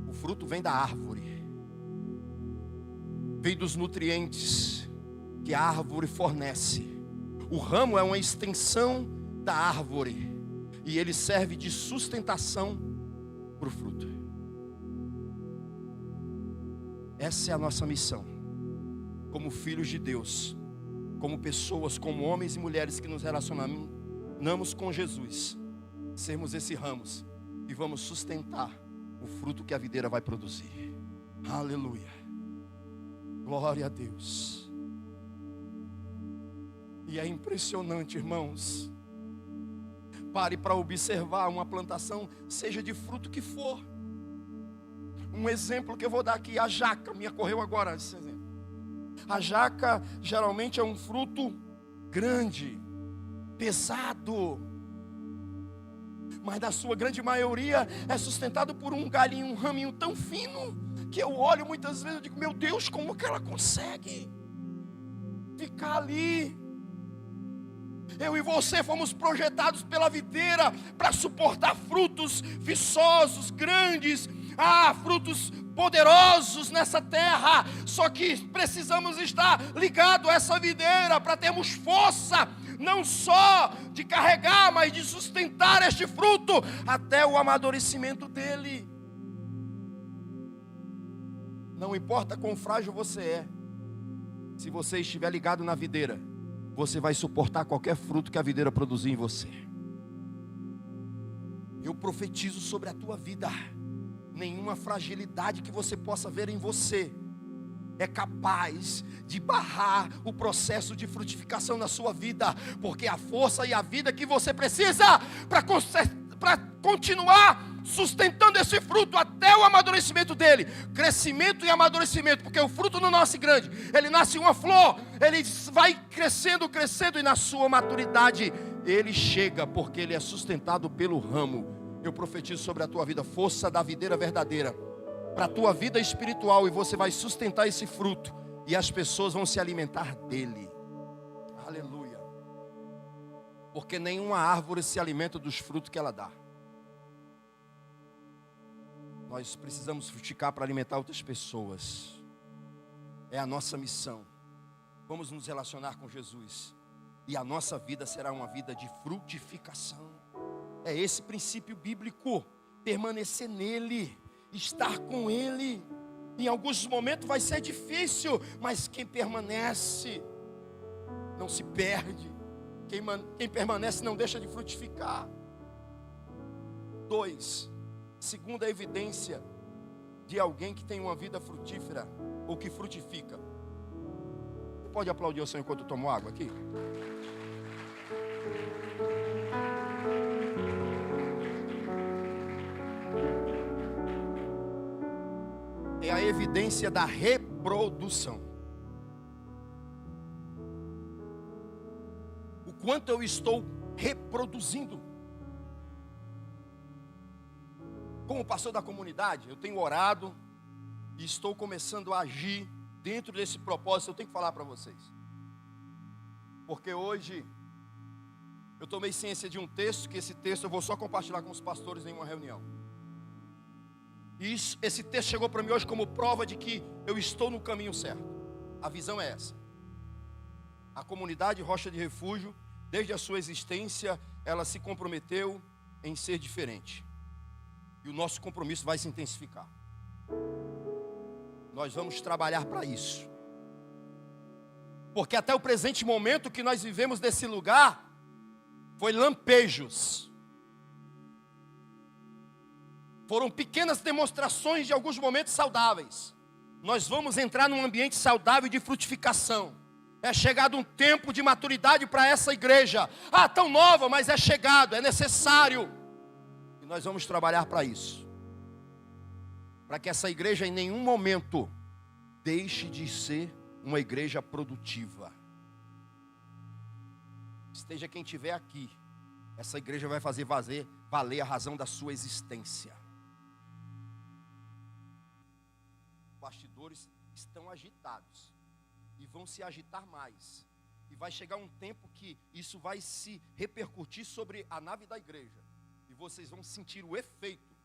O fruto vem da árvore, vem dos nutrientes que a árvore fornece. O ramo é uma extensão da árvore e ele serve de sustentação para o fruto. Essa é a nossa missão, como filhos de Deus, como pessoas, como homens e mulheres que nos relacionamos com Jesus, sermos esse ramos e vamos sustentar o fruto que a videira vai produzir. Aleluia, glória a Deus. E é impressionante, irmãos. Pare para observar uma plantação, seja de fruto que for. Um exemplo que eu vou dar aqui, a jaca, me ocorreu agora esse exemplo. A jaca geralmente é um fruto grande, pesado, mas na sua grande maioria é sustentado por um galhinho, um raminho tão fino, que eu olho muitas vezes e digo, meu Deus, como que ela consegue ficar ali? Eu e você fomos projetados pela videira para suportar frutos viçosos, grandes, frutos poderosos nessa terra. Só que precisamos estar ligados a essa videira para termos força, não só de carregar, mas de sustentar este fruto até o amadurecimento dele. Não importa quão frágil você é, se você estiver ligado na videira, você vai suportar qualquer fruto que a videira produzir em você. Eu profetizo sobre a tua vida. Nenhuma fragilidade que você possa ver em você é capaz de barrar o processo de frutificação na sua vida, porque a força e a vida que você precisa para continuar sustentando esse fruto até o amadurecimento dele. Crescimento e amadurecimento, porque o fruto não nasce grande, ele nasce uma flor, ele vai crescendo, e na sua maturidade ele chega, porque ele é sustentado pelo ramo. Eu profetizo sobre a tua vida, força da videira verdadeira, para a tua vida espiritual, e você vai sustentar esse fruto, e as pessoas vão se alimentar dele. Aleluia. Porque nenhuma árvore se alimenta dos frutos que ela dá. Nós precisamos frutificar para alimentar outras pessoas. É a nossa missão. Vamos nos relacionar com Jesus, e a nossa vida será uma vida de frutificação. É esse princípio bíblico. Permanecer nele, estar com ele. Em alguns momentos vai ser difícil, mas quem permanece não se perde. Quem permanece não deixa de frutificar. 2. Segunda evidência de alguém que tem uma vida frutífera, ou que frutifica. Você pode aplaudir o Senhor enquanto eu tomo água aqui? É a evidência da reprodução. O quanto eu estou reproduzindo. Como pastor da comunidade, eu tenho orado e estou começando a agir dentro desse propósito. Eu tenho que falar para vocês, porque hoje eu tomei ciência de um texto, que esse texto eu vou só compartilhar com os pastores em uma reunião. E esse texto chegou para mim hoje como prova de que eu estou no caminho certo. A visão é essa. A comunidade Rocha de Refúgio, desde a sua existência, ela se comprometeu em ser diferente. E o nosso compromisso vai se intensificar. Nós vamos trabalhar para isso. Porque até o presente momento que nós vivemos desse lugar, foi lampejos. Foram pequenas demonstrações de alguns momentos saudáveis. Nós vamos entrar num ambiente saudável de frutificação. É chegado um tempo de maturidade para essa igreja. Tão nova, mas é chegado, é necessário. E nós vamos trabalhar para isso. Para que essa igreja em nenhum momento deixe de ser uma igreja produtiva. Esteja quem estiver aqui, essa igreja vai fazer valer a razão da sua existência. Os bastidores estão agitados e vão se agitar mais. E vai chegar um tempo que isso vai se repercutir sobre a nave da igreja. E vocês vão sentir o efeito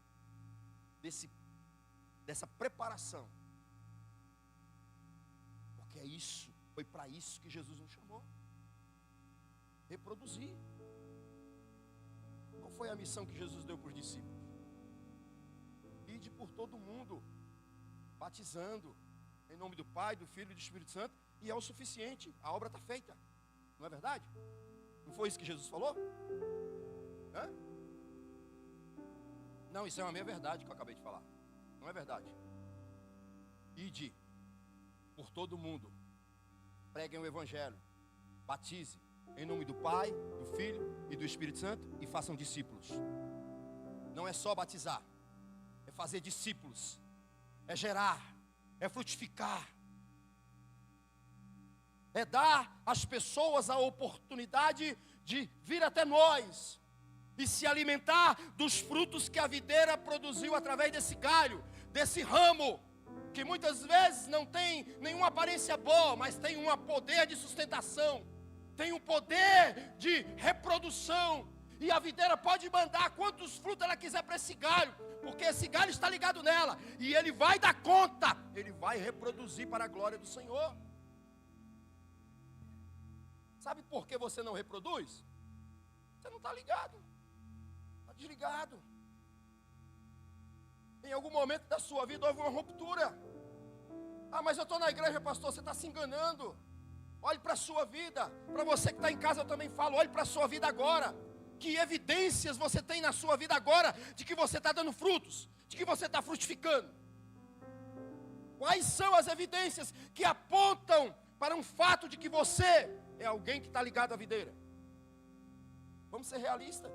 dessa preparação. Porque é isso, foi para isso que Jesus nos chamou. Reproduzir. Qual foi a missão que Jesus deu para os discípulos? Ide por todo mundo, batizando, em nome do Pai, do Filho e do Espírito Santo, e é o suficiente, a obra está feita. Não é verdade? Não foi isso que Jesus falou? Hã? Não, isso é uma meia verdade que eu acabei de falar. Não é verdade. Ide por todo mundo, preguem o Evangelho, batize em nome do Pai, do Filho e do Espírito Santo e façam discípulos. Não é só batizar, é fazer discípulos, é gerar, é frutificar, é dar às pessoas a oportunidade de vir até nós e se alimentar dos frutos que a videira produziu através desse galho, desse ramo, que muitas vezes não tem nenhuma aparência boa, mas tem um poder de sustentação, tem um poder de reprodução. E a videira pode mandar quantos frutos ela quiser para esse galho, porque esse galho está ligado nela, e ele vai dar conta, ele vai reproduzir para a glória do Senhor. Sabe por que você não reproduz? Você não está ligado, está desligado. Em algum momento da sua vida houve uma ruptura. Mas eu estou na igreja, pastor, você está se enganando. Olhe para a sua vida. Para você que está em casa eu também falo, olhe para a sua vida agora. Que evidências você tem na sua vida agora de que você está dando frutos, de que você está frutificando? Quais são as evidências que apontam para um fato de que você é alguém que está ligado à videira? Vamos ser realistas.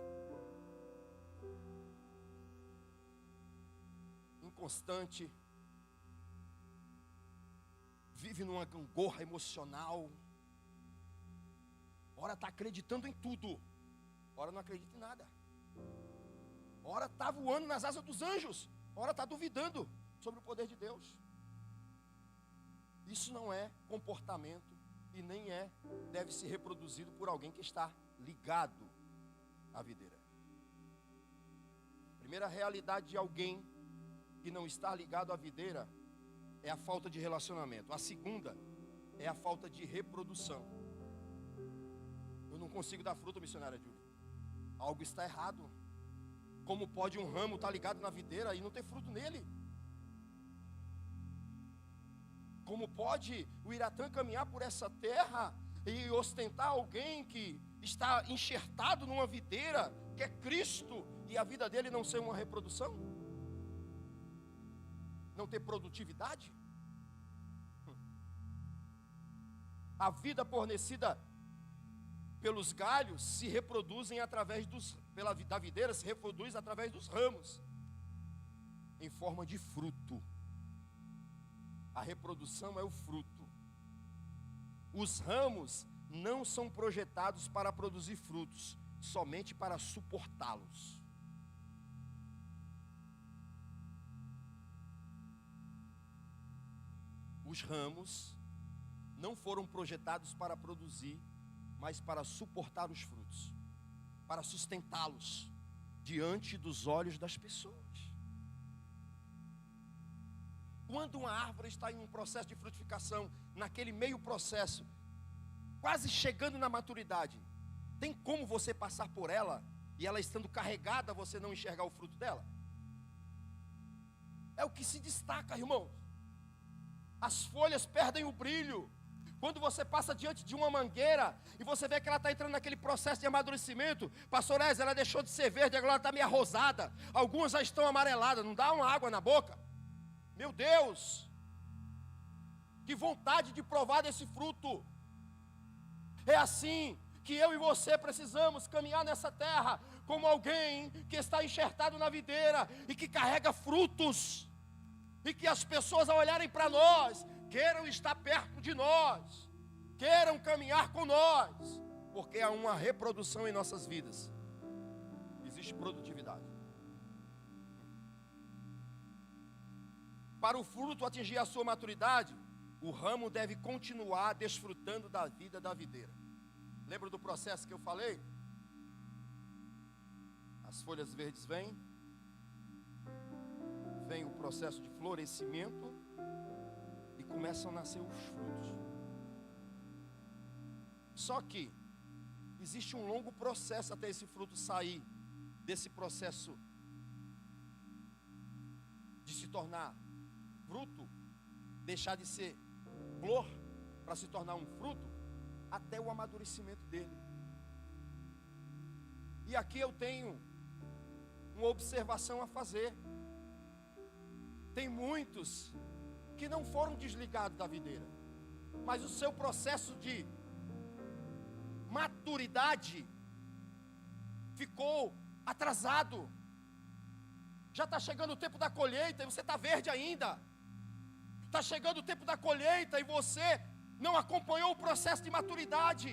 Inconstante, vive numa gangorra emocional, ora está acreditando em tudo, ora não acredita em nada, ora está voando nas asas dos anjos, ora está duvidando sobre o poder de Deus. Isso não é comportamento e nem deve ser reproduzido por alguém que está ligado à videira. Primeira realidade de alguém que não está ligado à videira é a falta de relacionamento. A segunda é a falta de reprodução. Eu não consigo dar fruto, missionária Júlia. Algo está errado. Como pode um ramo estar ligado na videira e não ter fruto nele? Como pode o Iratã caminhar por essa terra e ostentar alguém que está enxertado numa videira, que é Cristo, e a vida dele não ser uma reprodução? Não ter produtividade? A vida fornecida pelos galhos se reproduzem através da videira se reproduz através dos ramos, em forma de fruto. A reprodução é o fruto. Os ramos não são projetados para produzir frutos, somente para suportá-los. Os ramos não foram projetados para produzir, mas para suportar os frutos, para sustentá-los diante dos olhos das pessoas. Quando uma árvore está em um processo de frutificação, naquele meio processo, quase chegando na maturidade, tem como você passar por ela e ela estando carregada, você não enxergar o fruto dela? É o que se destaca, irmãos. As folhas perdem o brilho. Quando você passa diante de uma mangueira e você vê que ela está entrando naquele processo de amadurecimento, pastor Ezra, ela deixou de ser verde, agora ela está meio arrosada. Algumas já estão amareladas, não dá uma água na boca? Meu Deus! Que vontade de provar desse fruto. É assim que eu e você precisamos caminhar nessa terra, como alguém que está enxertado na videira e que carrega frutos, e que as pessoas, ao olharem para nós, queiram estar perto de nós, queiram caminhar com nós, porque há uma reprodução em nossas vidas, existe produtividade. Para o fruto atingir a sua maturidade, o ramo deve continuar desfrutando da vida da videira. Lembra do processo que eu falei? As folhas verdes vêm, vem o processo de florescimento e começam a nascer os frutos. Só que existe um longo processo até esse fruto sair desse processo de se tornar fruto, deixar de ser flor para se tornar um fruto, até o amadurecimento dele. E aqui eu tenho uma observação a fazer. Tem muitos que não foram desligados da videira, mas o seu processo de maturidade ficou atrasado. Já está chegando o tempo da colheita e você está verde ainda. Está chegando o tempo da colheita e você não acompanhou o processo de maturidade.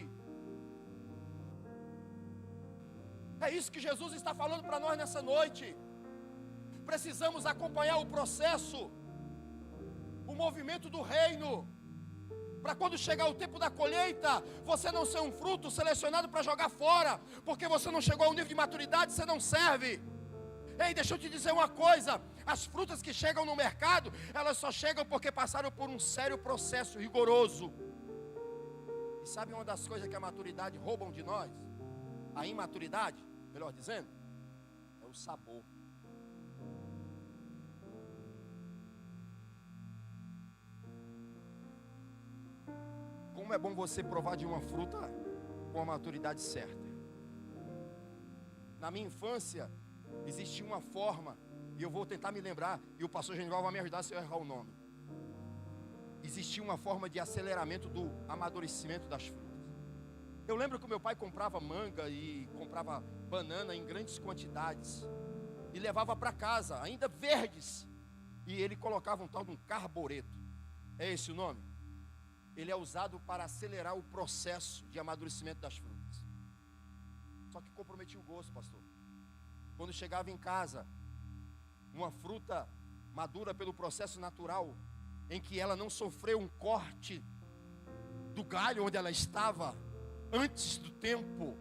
É isso que Jesus está falando para nós nessa noite. Precisamos acompanhar o processo, o movimento do reino, para quando chegar o tempo da colheita, você não ser um fruto selecionado para jogar fora, porque você não chegou ao nível de maturidade, você não serve. Ei, deixa eu te dizer uma coisa, as frutas que chegam no mercado, elas só chegam porque passaram por um sério processo rigoroso. E sabe uma das coisas que a maturidade roubam de nós? A imaturidade, melhor dizendo, é o sabor. Como é bom você provar de uma fruta com a maturidade certa. Na minha infância, existia uma forma, e eu vou tentar me lembrar, e o pastor Genival vai me ajudar se eu errar o nome. Existia uma forma de aceleramento do amadurecimento das frutas. Eu lembro que o meu pai comprava manga e comprava banana em grandes quantidades e levava para casa, ainda verdes, e ele colocava um tal de um carbureto. É esse o nome? Ele é usado para acelerar o processo de amadurecimento das frutas. Só que comprometia o gosto, pastor. Quando chegava em casa, uma fruta madura pelo processo natural, em que ela não sofreu um corte do galho onde ela estava antes do tempo,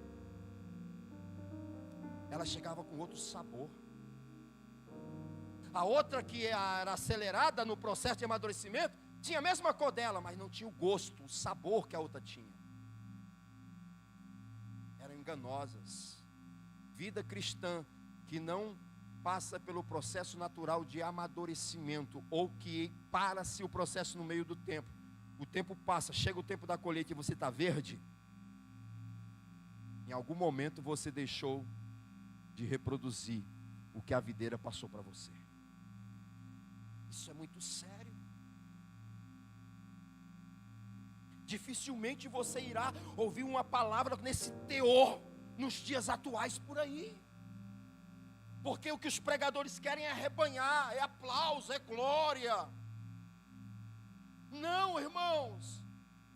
ela chegava com outro sabor. A outra que era acelerada no processo de amadurecimento, tinha a mesma cor dela, mas não tinha o gosto, o sabor que a outra tinha. Eram enganosas. Vida cristã que não passa pelo processo natural de amadurecimento, ou que para-se o processo no meio do tempo. O tempo passa, chega o tempo da colheita e você está verde. Em algum momento você deixou de reproduzir o que a videira passou para você. Isso é muito sério. Dificilmente você irá ouvir uma palavra nesse teor nos dias atuais por aí. Porque o que os pregadores querem é arrebanhar, é aplauso, é glória. Não, irmãos,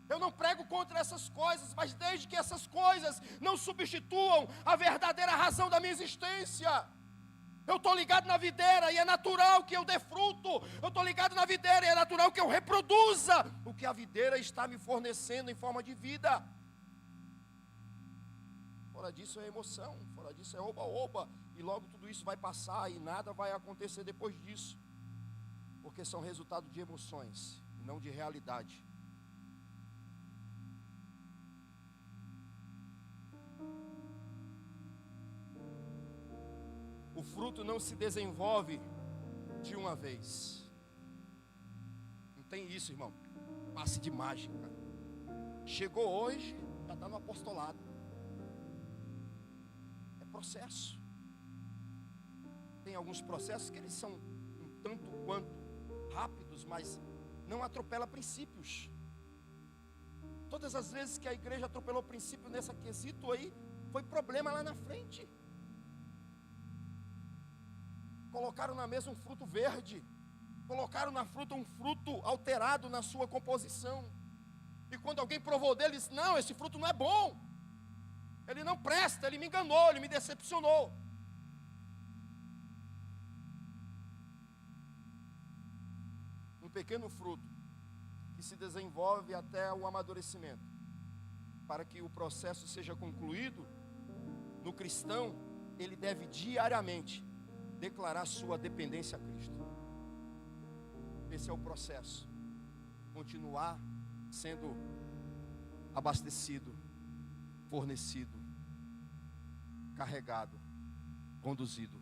eu não prego contra essas coisas, mas desde que essas coisas não substituam a verdadeira razão da minha existência. Eu estou ligado na videira e é natural que eu dê fruto. Eu estou ligado na videira e é natural que eu reproduza o que a videira está me fornecendo em forma de vida. Fora disso é emoção, fora disso é oba-oba. E logo tudo isso vai passar e nada vai acontecer depois disso. Porque são resultado de emoções e não de realidade. O fruto não se desenvolve de uma vez. Não tem isso, irmão. Passe de mágica. Chegou hoje, já está no apostolado. É processo. Tem alguns processos que eles são um tanto quanto rápidos, mas não atropela princípios. Todas as vezes que a igreja atropelou princípio nesse quesito aí, foi problema lá na frente. Colocaram na mesa um fruto verde, colocaram na fruta um fruto alterado na sua composição. E quando alguém provou dele, disse: não, esse fruto não é bom, ele não presta, ele me enganou, ele me decepcionou. Um pequeno fruto que se desenvolve até o amadurecimento. Para que o processo seja concluído, no cristão, ele deve diariamente declarar sua dependência a Cristo. Esse é o processo. Continuar sendo abastecido, fornecido, carregado, conduzido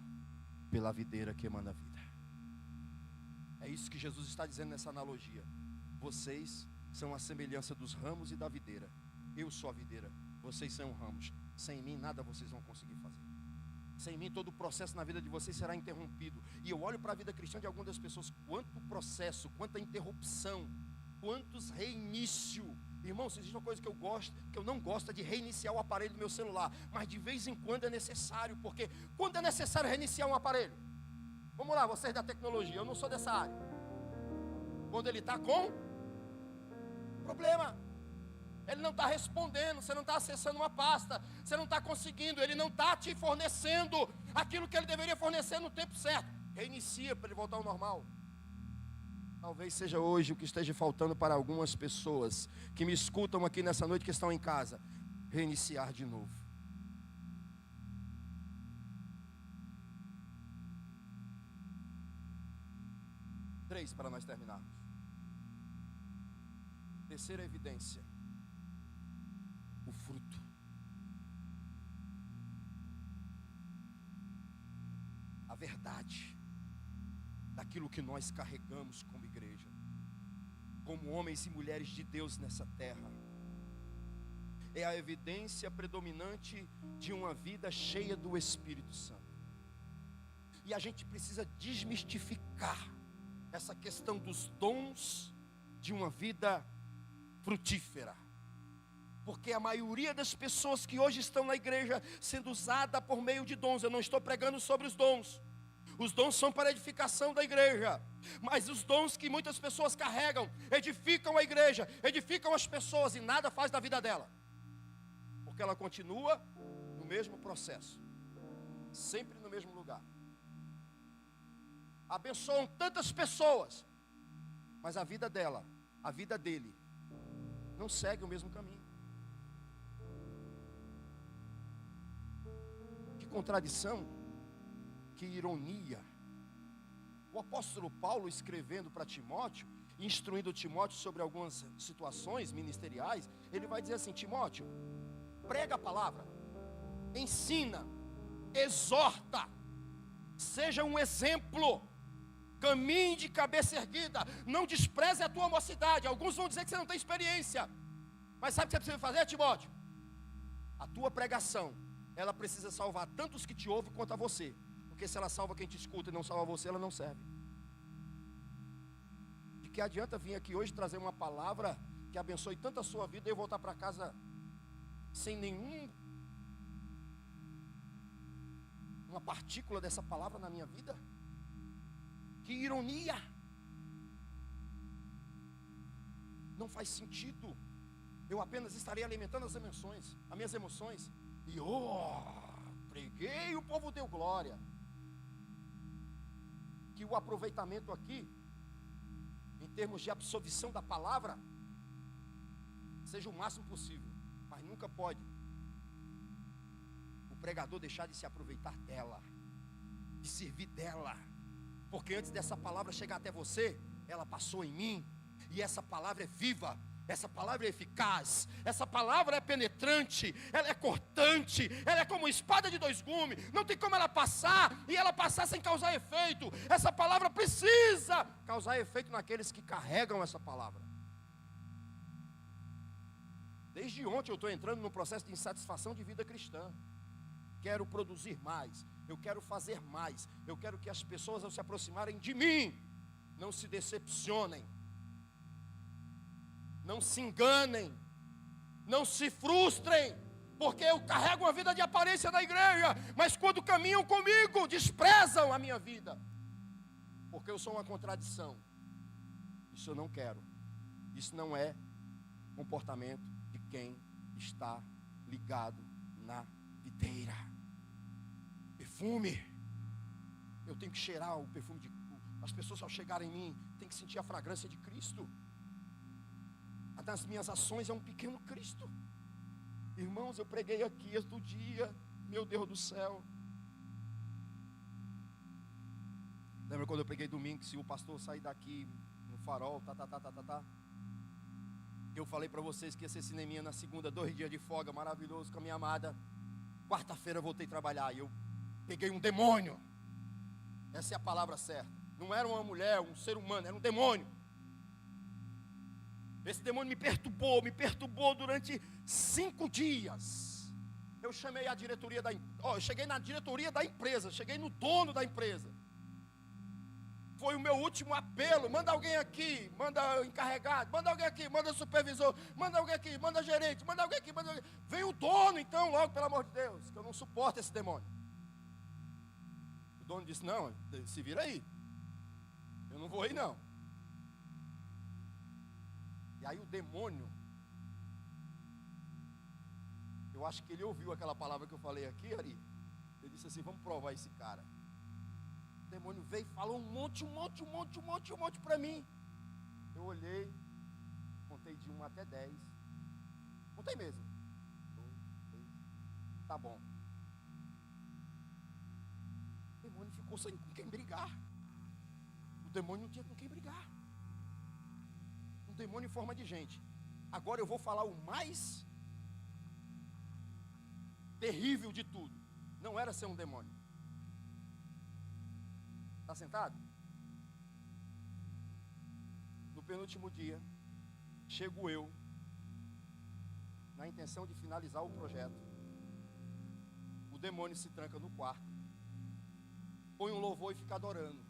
pela videira que emana a vida. É isso que Jesus está dizendo nessa analogia. Vocês são a semelhança dos ramos e da videira. Eu sou a videira, vocês são ramos. Sem mim nada vocês vão conseguir fazer. Sem mim todo o processo na vida de vocês será interrompido. E eu olho para a vida cristã de algumas das pessoas, quanto processo, quanta interrupção, quantos reinício. Irmãos, existe uma coisa que eu não gosto, é de reiniciar o aparelho do meu celular. Mas de vez em quando é necessário, porque quando é necessário reiniciar um aparelho? Vamos lá, vocês da tecnologia, eu não sou dessa área. Quando ele está com problema, ele não está respondendo, você não está acessando uma pasta, você não está conseguindo, ele não está te fornecendo aquilo que ele deveria fornecer no tempo certo. Reinicia para ele voltar ao normal. Talvez seja hoje o que esteja faltando para algumas pessoas que me escutam aqui nessa noite, que estão em casa. Reiniciar de novo. Três para nós terminarmos. Terceira evidência. O fruto. A verdade daquilo que nós carregamos como igreja, como homens e mulheres de Deus nessa terra. É a evidência predominante de uma vida cheia do Espírito Santo. E a gente precisa desmistificar essa questão dos dons de uma vida frutífera. Porque a maioria das pessoas que hoje estão na igreja sendo usada por meio de dons, eu não estou pregando sobre os dons. Os dons são para a edificação da igreja. Mas os dons que muitas pessoas carregam, edificam a igreja, edificam as pessoas e nada faz da vida dela. Porque ela continua no mesmo processo, sempre no mesmo lugar. Abençoam tantas pessoas, mas a vida dela, a vida dele, não segue o mesmo caminho. Que contradição, que ironia. O apóstolo Paulo, escrevendo para Timóteo, instruindo Timóteo sobre algumas situações ministeriais, ele vai dizer assim: Timóteo, prega a palavra, ensina, exorta, seja um exemplo, caminhe de cabeça erguida, não despreze a tua mocidade. Alguns vão dizer que você não tem experiência, mas sabe o que você precisa fazer, Timóteo? A tua pregação, ela precisa salvar tanto os que te ouvem quanto a você. Porque se ela salva quem te escuta e não salva você, ela não serve. De que adianta vir aqui hoje trazer uma palavra que abençoe tanto a sua vida e eu voltar para casa sem uma partícula dessa palavra na minha vida? Que ironia! Não faz sentido. Eu apenas estarei alimentando as minhas emoções. E preguei e o povo deu glória. Que o aproveitamento aqui, em termos de absorção da palavra, seja o máximo possível. Mas nunca pode o pregador deixar de se aproveitar dela, de servir dela. Porque antes dessa palavra chegar até você, ela passou em mim. E essa palavra é viva, essa palavra é eficaz, essa palavra é penetrante, ela é cortante, ela é como uma espada de dois gumes. Não tem como ela passar e ela passar sem causar efeito. Essa palavra precisa causar efeito naqueles que carregam essa palavra. Desde ontem eu estou entrando num processo de insatisfação de vida cristã. Quero produzir mais, eu quero fazer mais, eu quero que as pessoas, ao se aproximarem de mim, não se decepcionem, não se enganem, não se frustrem, porque eu carrego uma vida de aparência na igreja, mas quando caminham comigo, desprezam a minha vida, porque eu sou uma contradição. Isso eu não quero. Isso não é comportamento de quem está ligado na videira. Perfume, eu tenho que cheirar o perfume de... As pessoas ao chegarem em mim têm que sentir a fragrância de Cristo. Das minhas ações é um pequeno Cristo. Irmãos, eu preguei aqui este dia, meu Deus do céu. Lembra quando eu preguei domingo, que se o pastor sair daqui no farol, eu falei para vocês que ia ser cineminha na segunda, 2 dias de folga, maravilhoso, com a minha amada. Quarta-feira eu voltei a trabalhar e eu peguei um demônio. Essa é a palavra certa. Não era uma mulher, um ser humano, era um demônio. Esse demônio me perturbou durante 5 dias. Eu chamei a diretoria da empresa. Eu cheguei na diretoria da empresa, cheguei no dono da empresa. Foi o meu último apelo. Manda alguém aqui, manda o encarregado, manda alguém aqui, manda o supervisor, manda alguém aqui, manda o gerente, manda alguém aqui, manda alguém. Vem o dono então, logo, pelo amor de Deus, que eu não suporto esse demônio. O dono disse: não, se vira aí, eu não vou aí não. E aí o demônio, eu acho que ele ouviu aquela palavra que eu falei aqui, Ari. Ele disse assim: vamos provar esse cara. O demônio veio e falou um monte para mim. Eu olhei, contei de 1 até 10. Contei mesmo. 2, 3, tá bom. O demônio ficou sem com quem brigar. O demônio não tinha com quem brigar. Um demônio em forma de gente. Agora eu vou falar o mais terrível de tudo. Não era ser um demônio. Está sentado? No penúltimo dia, chego eu, na intenção de finalizar o projeto. O demônio se tranca no quarto, põe um louvor e fica adorando.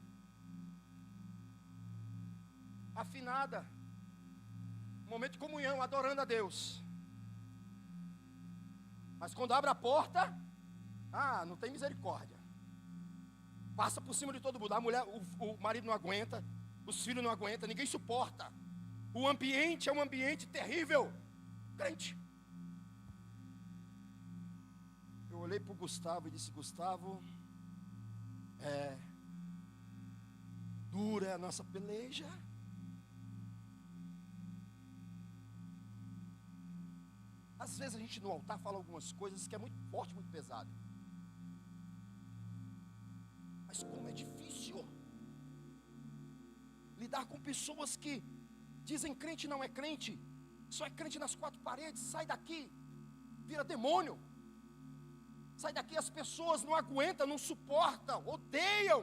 Afinada, momento de comunhão, adorando a Deus. Mas quando abre a porta, não tem misericórdia. Passa por cima de todo mundo. A mulher, o marido não aguenta, os filhos não aguentam, ninguém suporta. O ambiente é um ambiente terrível. Crente. Eu olhei para o Gustavo e disse: Gustavo, dura é a nossa peleja. Às vezes a gente no altar fala algumas coisas que é muito forte, muito pesado. Mas como é difícil lidar com pessoas que dizem crente não é crente, só é crente nas 4 paredes. Sai daqui, vira demônio. Sai daqui, as pessoas não aguentam, não suportam, odeiam.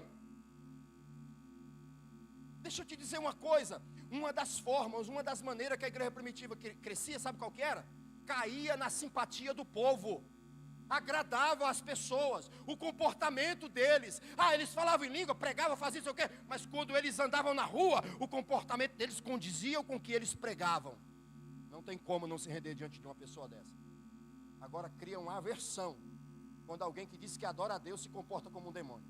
Deixa eu te dizer uma coisa. Uma das formas, uma das maneiras que a igreja primitiva crescia, sabe qual que era? Caía na simpatia do povo. Agradava as pessoas, o comportamento deles. Eles falavam em língua, pregavam, faziam isso o quê? Mas quando eles andavam na rua, o comportamento deles condizia com o que eles pregavam. Não tem como não se render diante de uma pessoa dessa. Agora cria uma aversão quando alguém que diz que adora a Deus se comporta como um demônio.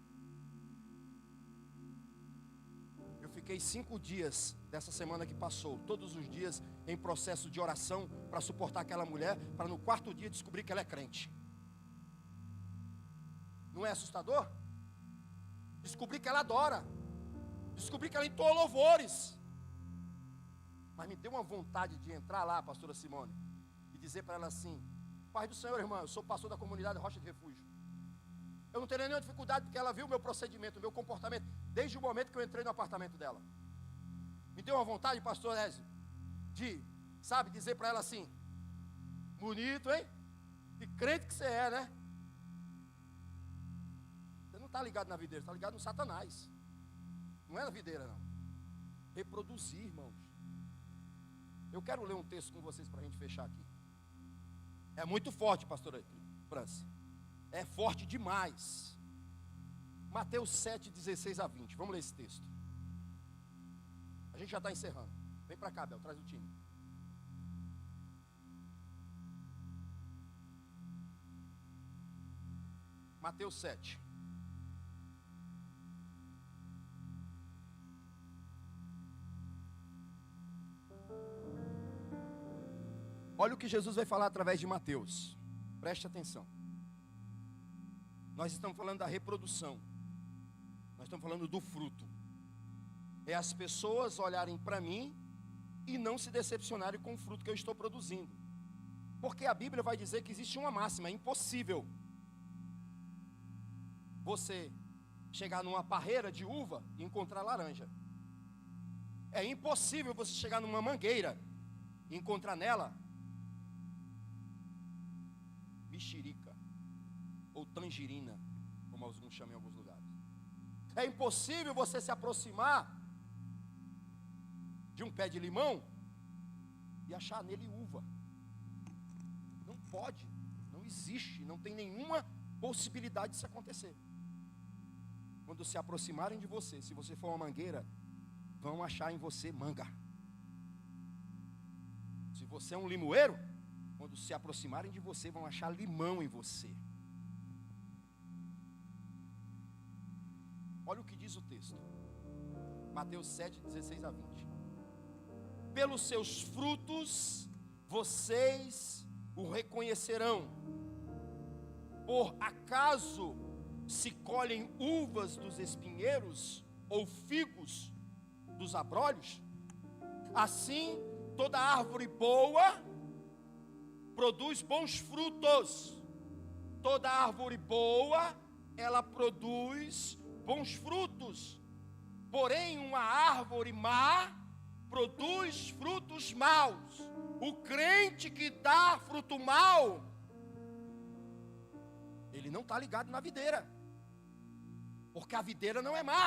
Eu fiquei 5 dias dessa semana que passou, todos os dias em processo de oração para suportar aquela mulher, para no 4º dia descobrir que ela é crente. Não é assustador? Descobri que ela adora. Descobri que ela entoa louvores. Mas me deu uma vontade de entrar lá, pastora Simone, e dizer para ela assim: Pai do Senhor, irmã, eu sou pastor da comunidade Rocha de Refúgio. Eu não teria nenhuma dificuldade, porque ela viu o meu procedimento, o meu comportamento, desde o momento que eu entrei no apartamento dela. Me deu uma vontade, pastor Ézio, de, dizer para ela assim: bonito, hein? Que crente que você é, né? Está ligado na videira, está ligado no Satanás. Não é na videira, não. Reproduzir, irmãos. Eu quero ler um texto com vocês para a gente fechar aqui. É muito forte, pastor França. É forte demais. Mateus 7, 16 a 20. Vamos ler esse texto. A gente já está encerrando. Vem para cá, Bel, traz o time. Mateus 7. Olha o que Jesus vai falar através de Mateus. Preste atenção. Nós estamos falando da reprodução. Nós estamos falando do fruto. É as pessoas olharem para mim e não se decepcionarem com o fruto que eu estou produzindo. Porque a Bíblia vai dizer que existe uma máxima: é impossível você chegar numa parreira de uva e encontrar laranja. É impossível você chegar numa mangueira e encontrar nela mexerica ou tangerina, como alguns chamam em alguns lugares. É impossível você se aproximar de um pé de limão e achar nele uva. Não pode, não existe, não tem nenhuma possibilidade disso acontecer. Quando se aproximarem de você, se você for uma mangueira, vão achar em você manga. Se você é um limoeiro, quando se aproximarem de você, vão achar limão em você. Olha o que diz o texto. Mateus 7, 16 a 20. Pelos seus frutos vocês o reconhecerão. Por acaso se colhem uvas dos espinheiros ou figos dos abrolhos? Assim, toda árvore boa produz bons frutos. Toda árvore boa, ela produz bons frutos. Porém, uma árvore má produz frutos maus. O crente que dá fruto mau, ele não está ligado na videira. Porque a videira não é má.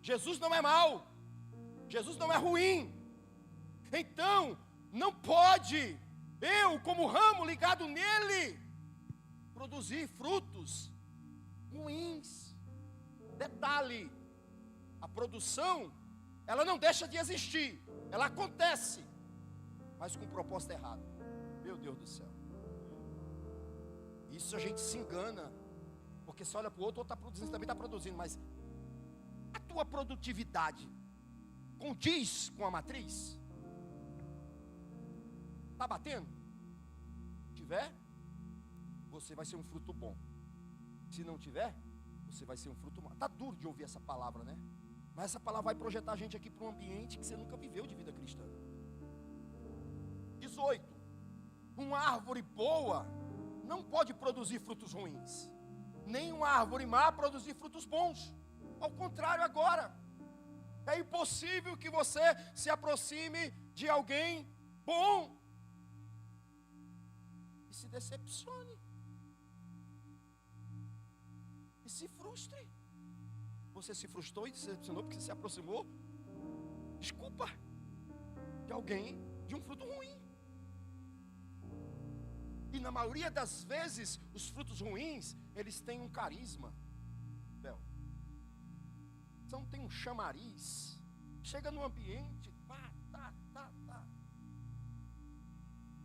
Jesus não é mau. Jesus não é ruim. Então, não pode eu, como ramo ligado nele, produzir frutos ruins. Detalhe: a produção, ela não deixa de existir, ela acontece, mas com propósito errado. Meu Deus do céu. Isso a gente se engana, porque você olha para o outro está produzindo, também está produzindo, mas a tua produtividade condiz com a matriz? Está batendo? Se tiver, você vai ser um fruto bom. Se não tiver, você vai ser um fruto mau. Está duro de ouvir essa palavra, né? Mas essa palavra vai projetar a gente aqui para um ambiente que você nunca viveu de vida cristã. 18. Uma árvore boa não pode produzir frutos ruins, nem uma árvore má produzir frutos bons. Ao contrário, agora é impossível que você se aproxime de alguém bom e se decepcione e se frustre. Você se frustrou e se decepcionou porque se aproximou, desculpa, de alguém de um fruto ruim. E na maioria das vezes, os frutos ruins, eles têm um carisma. Bel, então tem um chamariz. Chega no ambiente, tá.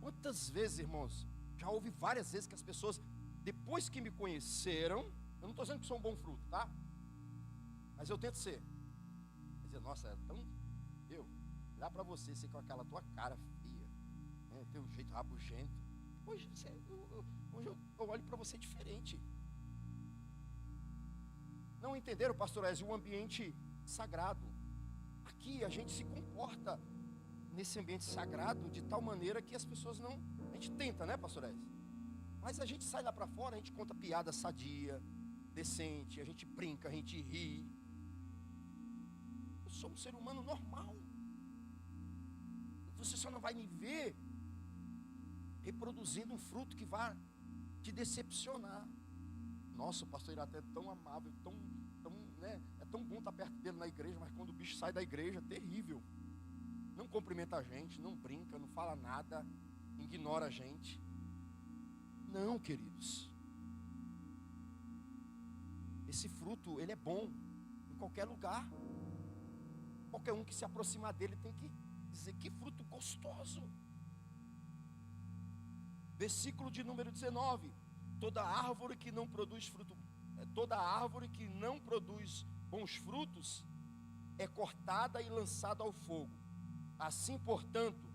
Quantas vezes, irmãos, já houve várias vezes que as pessoas, depois que me conheceram, eu não estou dizendo que sou um bom fruto, tá? Mas eu tento ser. Quer dizer, nossa, é tão... olhar para você com aquela tua cara fria, né, teu jeito rabugento. Hoje eu olho para você diferente. Não entenderam, pastor Ezio, um ambiente sagrado. Aqui a gente se comporta nesse ambiente sagrado de tal maneira que as pessoas não... A gente tenta, né, pastor Ezio? Mas a gente sai lá para fora, a gente conta piada sadia, decente, a gente brinca, a gente ri. Eu sou um ser humano normal. Você só não vai me ver reproduzindo um fruto que vai te decepcionar. Nossa, o pastor Iraté é tão amável, né? É tão bom estar perto dele na igreja, mas quando o bicho sai da igreja, é terrível. Não cumprimenta a gente, não brinca, não fala nada, ignora a gente. Não, queridos. Esse fruto, ele é bom em qualquer lugar. Qualquer um que se aproximar dele tem que dizer: que fruto gostoso. Versículo de número 19: toda árvore que não produz bons frutos é cortada e lançada ao fogo. Assim, portanto,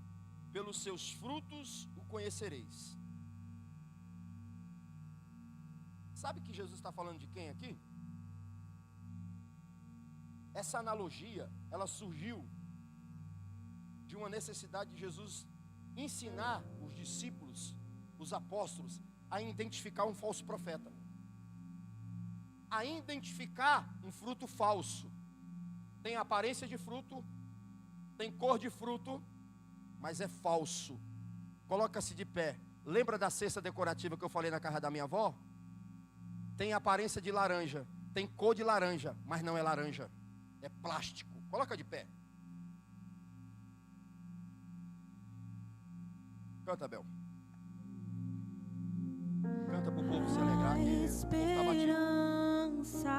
pelos seus frutos o conhecereis. Sabe que Jesus está falando de quem aqui? Essa analogia, ela surgiu de uma necessidade de Jesus ensinar os discípulos, os apóstolos, a identificar um falso profeta, a identificar um fruto falso. Tem aparência de fruto, tem cor de fruto, mas é falso. Coloca-se de pé. Lembra da cesta decorativa que eu falei na casa da minha avó? Tem aparência de laranja, tem cor de laranja, mas não é laranja, é plástico. Coloca de pé. Canta, Bel. Canta para o povo se alegrar. Esperança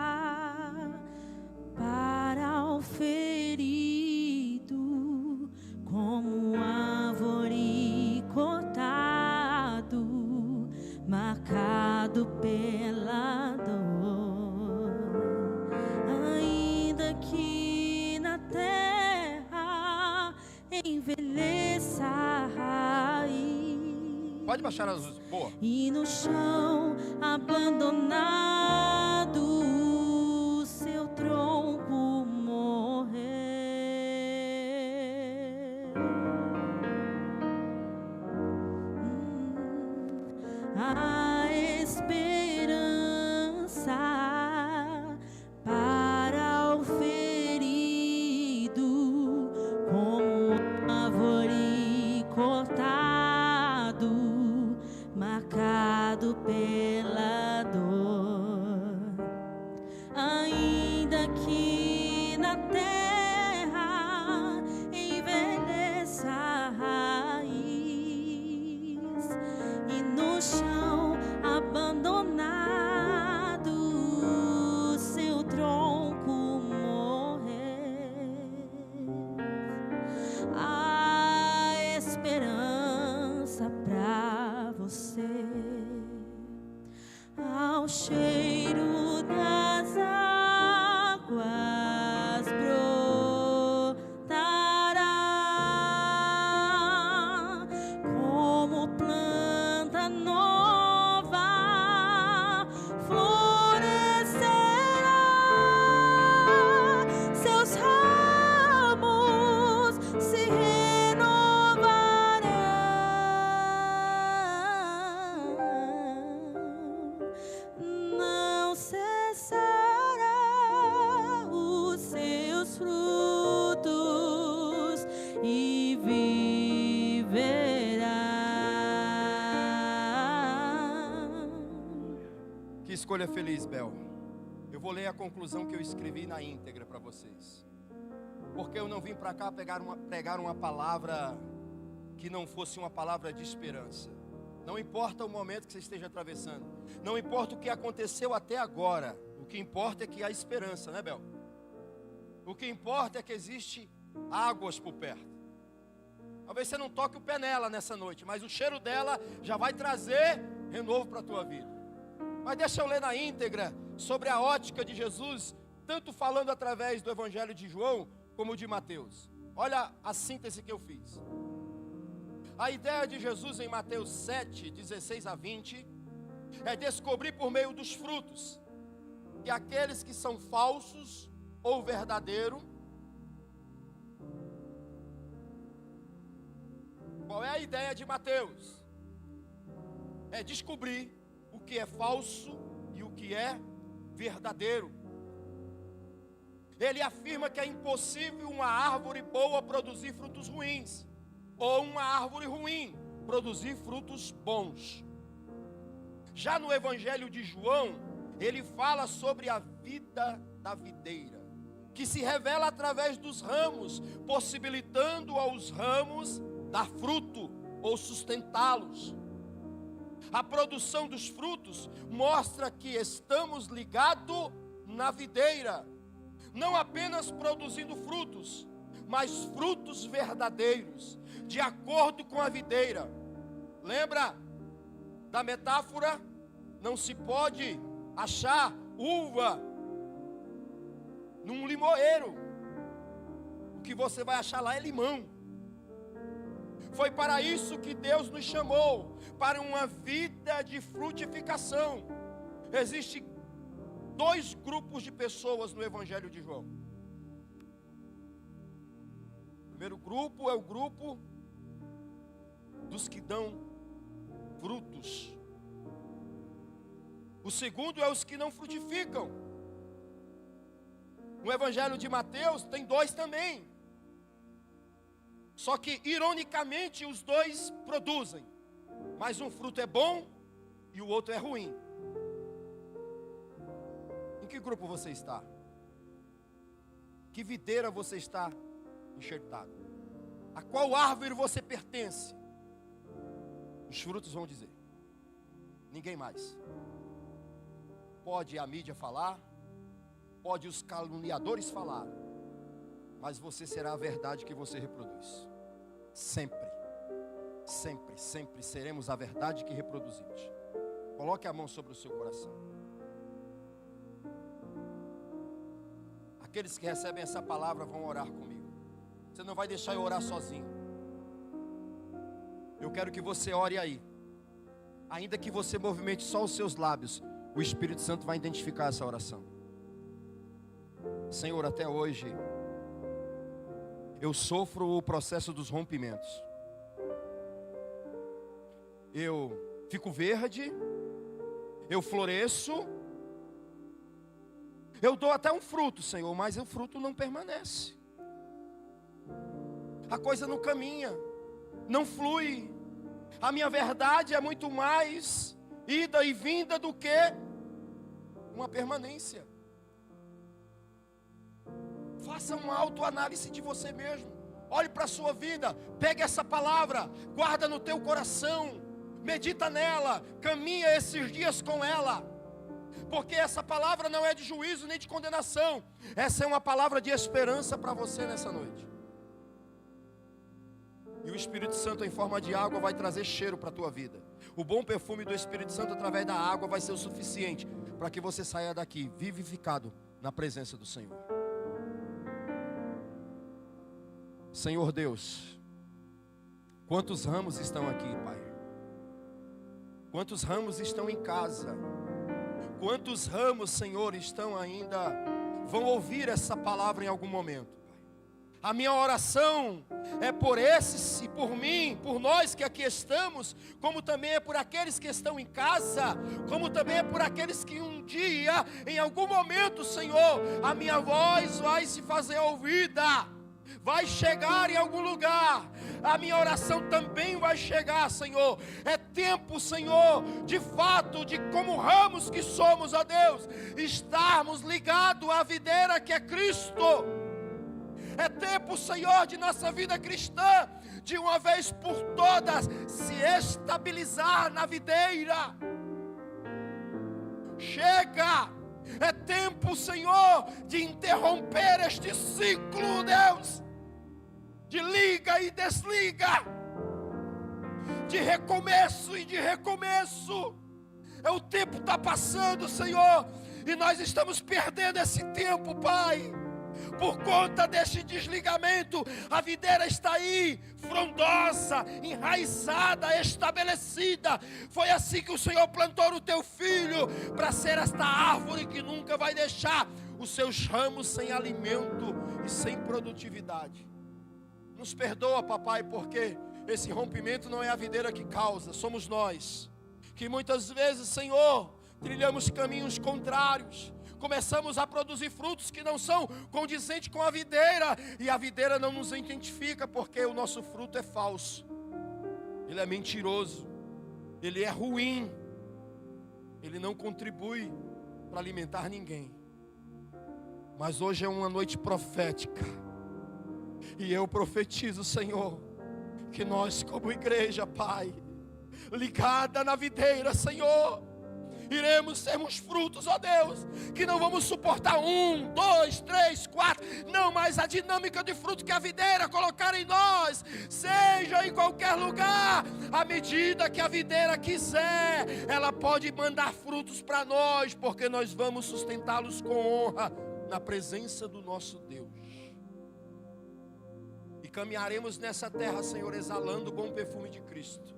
para o ferido, como árvore cortado, marcado pela dor. Ainda que na terra envelheça a raiz, pode baixar as luzes, boa. E no chão abandonado seu tronco morrer. A esperança para o ferido, como árvore cortado, marcado pela dor. Ainda que na terra envelheça a raiz, e no chão abandonado seu tronco morrer, a esperança pra você, ao cheiro das águas brotará, como planta nova florescerá, seus ramos se renovarão, não cessará os seus frutos e viverá. Que escolha feliz, Bel. Eu vou ler a conclusão que eu escrevi na íntegra para vocês, porque eu não vim para cá pregar uma palavra que não fosse uma palavra de esperança. Não importa o momento que você esteja atravessando, não importa o que aconteceu até agora, o que importa é que há esperança, né, Bel? O que importa é que existe águas por perto. Talvez você não toque o pé nela nessa noite, mas o cheiro dela já vai trazer renovo para a tua vida. Mas deixa eu ler na íntegra sobre a ótica de Jesus, tanto falando através do Evangelho de João como de Mateus. Olha a síntese que eu fiz. A ideia de Jesus em Mateus 7, 16 a 20, é descobrir por meio dos frutos que aqueles que são falsos ou verdadeiros. Qual é a ideia de Mateus? É descobrir o que é falso e o que é verdadeiro. Ele afirma que é impossível uma árvore boa produzir frutos ruins, ou uma árvore ruim produzir frutos bons. Já no Evangelho de João, ele fala sobre a vida da videira, que se revela através dos ramos, possibilitando aos ramos dar fruto ou sustentá-los. A produção dos frutos mostra que estamos ligados na videira. Não apenas produzindo frutos, mas frutos verdadeiros, de acordo com a videira. Lembra da metáfora? Não se pode achar uva num limoeiro. O que você vai achar lá é limão. Foi para isso que Deus nos chamou, para uma vida de frutificação. Existem 2 grupos de pessoas no Evangelho de João. O primeiro grupo é o grupo dos que dão frutos. O segundo é os que não frutificam. No Evangelho de Mateus tem 2 também. Só que, ironicamente, os 2 produzem. Mas um fruto é bom e o outro é ruim. Em que grupo você está? Que videira você está enxertado? A qual árvore você pertence? Os frutos vão dizer. Ninguém mais. Pode a mídia falar, pode os caluniadores falar, mas você será a verdade que você reproduz. Sempre, sempre, sempre seremos a verdade que reproduzimos. Coloque a mão sobre o seu coração. Aqueles que recebem essa palavra vão orar comigo. Você não vai deixar eu orar sozinho. Eu quero que você ore aí. Ainda que você movimente só os seus lábios, o Espírito Santo vai identificar essa oração. Senhor, até hoje eu sofro o processo dos rompimentos. Eu fico verde, eu floresço, eu dou até um fruto, Senhor, mas o fruto não permanece. A coisa não caminha, não flui. A minha verdade é muito mais ida e vinda do que uma permanência. Faça uma autoanálise de você mesmo. Olhe para a sua vida, pegue essa palavra, guarda no teu coração, medita nela, caminha esses dias com ela. Porque essa palavra não é de juízo nem de condenação. Essa é uma palavra de esperança para você nessa noite. E o Espírito Santo em forma de água vai trazer cheiro para a tua vida. O bom perfume do Espírito Santo através da água vai ser o suficiente para que você saia daqui vivificado na presença do Senhor. Senhor Deus, quantos ramos estão aqui, Pai? Quantos ramos estão em casa? Quantos ramos, Senhor, estão ainda, vão ouvir essa palavra em algum momento, Pai? A minha oração é por esses e por mim, por nós que aqui estamos, como também é por aqueles que estão em casa, como também é por aqueles que um dia, em algum momento, Senhor, a minha voz vai se fazer ouvida, vai chegar em algum lugar. A minha oração também vai chegar, Senhor. É tempo, Senhor, de fato, de como ramos que somos, ó Deus, estarmos ligados à videira que é Cristo. É tempo, Senhor, de nossa vida cristã, de uma vez por todas, se estabilizar na videira. Chega! É tempo, Senhor, de interromper este ciclo, Deus, de liga e desliga, de recomeço e de recomeço. O tempo está passando, Senhor, e nós estamos perdendo esse tempo, Pai. Por conta deste desligamento, a videira está aí, frondosa, enraizada, estabelecida. Foi assim que o Senhor plantou o teu filho, para ser esta árvore que nunca vai deixar os seus ramos sem alimento e sem produtividade. Nos perdoa, papai, porque esse rompimento não é a videira que causa, somos nós, que muitas vezes, Senhor, trilhamos caminhos contrários. Começamos a produzir frutos que não são condizentes com a videira, e a videira não nos identifica, porque o nosso fruto é falso, ele é mentiroso, ele é ruim, ele não contribui para alimentar ninguém. Mas hoje é uma noite profética, e eu profetizo, Senhor, que nós como igreja, Pai, ligada na videira, Senhor. Iremos termos frutos, ó Deus, que não vamos suportar 1, 2, 3, 4, não, mas a dinâmica de fruto que a videira colocar em nós, seja em qualquer lugar, à medida que a videira quiser, ela pode mandar frutos para nós, porque nós vamos sustentá-los com honra, na presença do nosso Deus. E caminharemos nessa terra, Senhor, exalando o bom perfume de Cristo.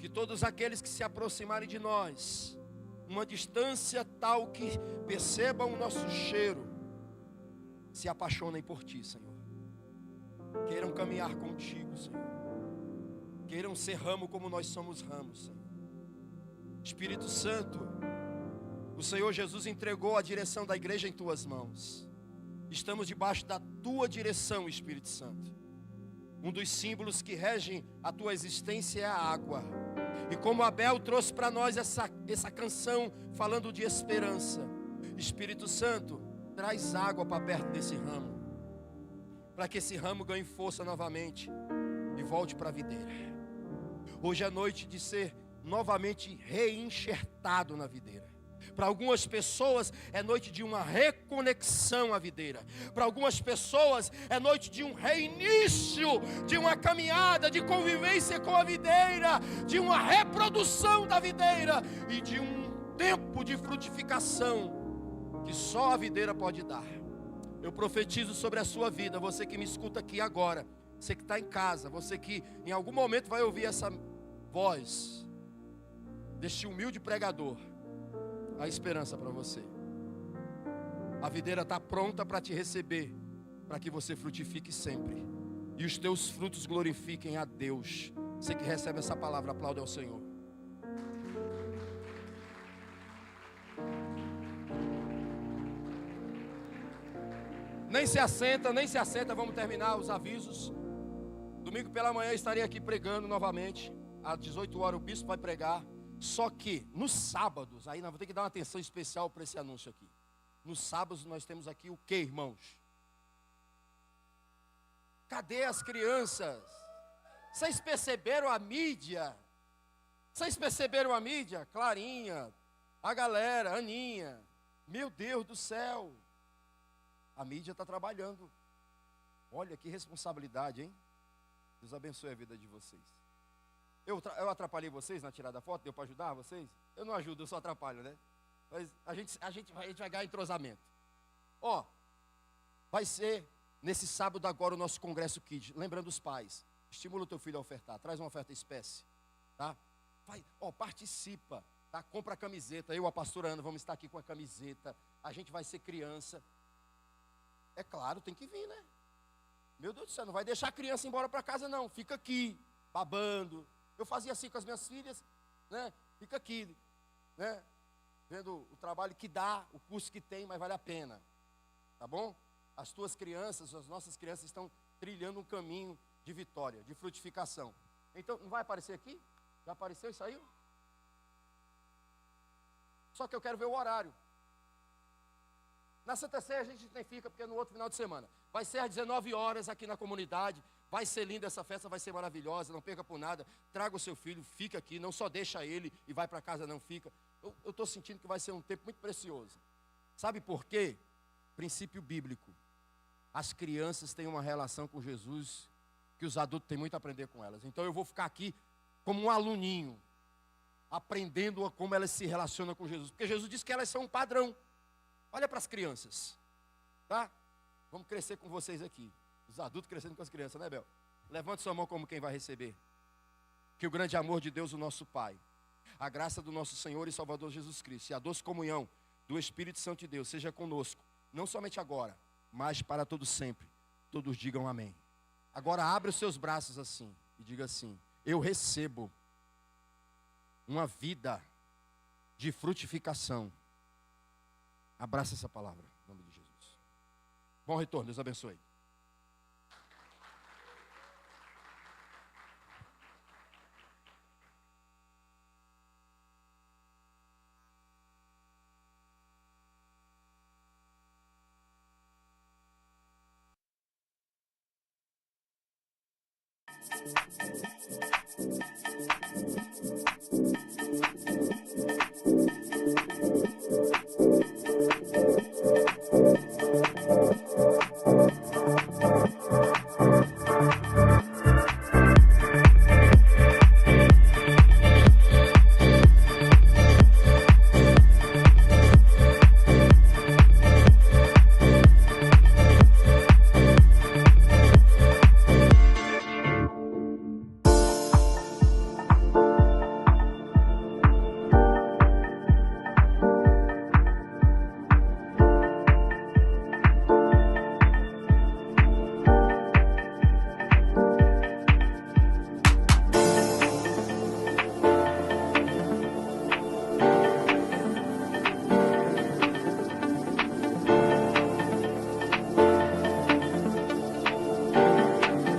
Que todos aqueles que se aproximarem de nós, uma distância tal que percebam o nosso cheiro, se apaixonem por Ti, Senhor. Queiram caminhar contigo, Senhor. Queiram ser ramo como nós somos ramos, Senhor. Espírito Santo, o Senhor Jesus entregou a direção da igreja em Tuas mãos. Estamos debaixo da Tua direção, Espírito Santo. Um dos símbolos que regem a Tua existência é a água. E como Abel trouxe para nós essa canção falando de esperança, Espírito Santo, traz água para perto desse ramo, para que esse ramo ganhe força novamente e volte para a videira. Hoje é noite de ser novamente reenxertado na videira. Para algumas pessoas é noite de uma reconexão à videira. Para algumas pessoas é noite de um reinício, de uma caminhada, de convivência com a videira, de uma reprodução da videira e de um tempo de frutificação que só a videira pode dar. Eu profetizo sobre a sua vida, você que me escuta aqui agora, você que está em casa, você que em algum momento vai ouvir essa voz deste humilde pregador. A esperança para você. A videira está pronta para te receber, para que você frutifique sempre e os teus frutos glorifiquem a Deus. Você que recebe essa palavra, aplaude ao Senhor. Nem se assenta, vamos terminar os avisos. Domingo pela manhã estarei aqui pregando novamente. Às 18 horas o bispo vai pregar. Só que nos sábados, aí nós vamos ter que dar uma atenção especial para esse anúncio aqui. Nos sábados nós temos aqui o que, irmãos? Cadê as crianças? Vocês perceberam a mídia? Vocês perceberam a mídia? Clarinha, a galera, Aninha. Meu Deus do céu. A mídia está trabalhando. Olha que responsabilidade, hein? Deus abençoe a vida de vocês. Eu atrapalhei vocês na tirada da foto? Deu para ajudar vocês? Eu não ajudo, eu só atrapalho, né? Mas a gente vai ganhar entrosamento. Ó, vai ser nesse sábado agora o nosso Congresso Kids. Lembrando os pais, estimula o teu filho a ofertar. Traz uma oferta espécie, tá? Vai, ó, participa, tá? Compra a camiseta. Eu, a pastora Ana, vamos estar aqui com a camiseta. A gente vai ser criança. É claro, tem que vir, né? Meu Deus do céu, não vai deixar a criança embora para casa não. Fica aqui, babando. Eu fazia assim com as minhas filhas, né? Fica aqui, né? Vendo o trabalho que dá, o custo que tem, mas vale a pena. Tá bom? As tuas crianças, as nossas crianças estão trilhando um caminho de vitória, de frutificação. Então, não vai aparecer aqui? Já apareceu e saiu? Só que eu quero ver o horário. Na Santa Ceia a gente nem fica, porque é no outro final de semana. Vai ser às 19 horas aqui na comunidade. Vai ser linda essa festa, vai ser maravilhosa. Não perca por nada. Traga o seu filho, fica aqui. Não só deixa ele e vai para casa, não fica. Eu estou sentindo que vai ser um tempo muito precioso. Sabe por quê? Princípio bíblico. As crianças têm uma relação com Jesus que os adultos têm muito a aprender com elas. Então eu vou ficar aqui como um aluninho, aprendendo como elas se relacionam com Jesus. Porque Jesus disse que elas são um padrão. Olha para as crianças, tá? Vamos crescer com vocês aqui. Os adultos crescendo com as crianças, né, Bel? Levante sua mão como quem vai receber. Que o grande amor de Deus, o nosso Pai, a graça do nosso Senhor e Salvador Jesus Cristo e a doce comunhão do Espírito Santo de Deus seja conosco, não somente agora, mas para todos sempre. Todos digam amém. Agora abre os seus braços assim e diga assim: eu recebo uma vida de frutificação. Abraça essa palavra, em nome de Jesus. Bom retorno, Deus abençoe.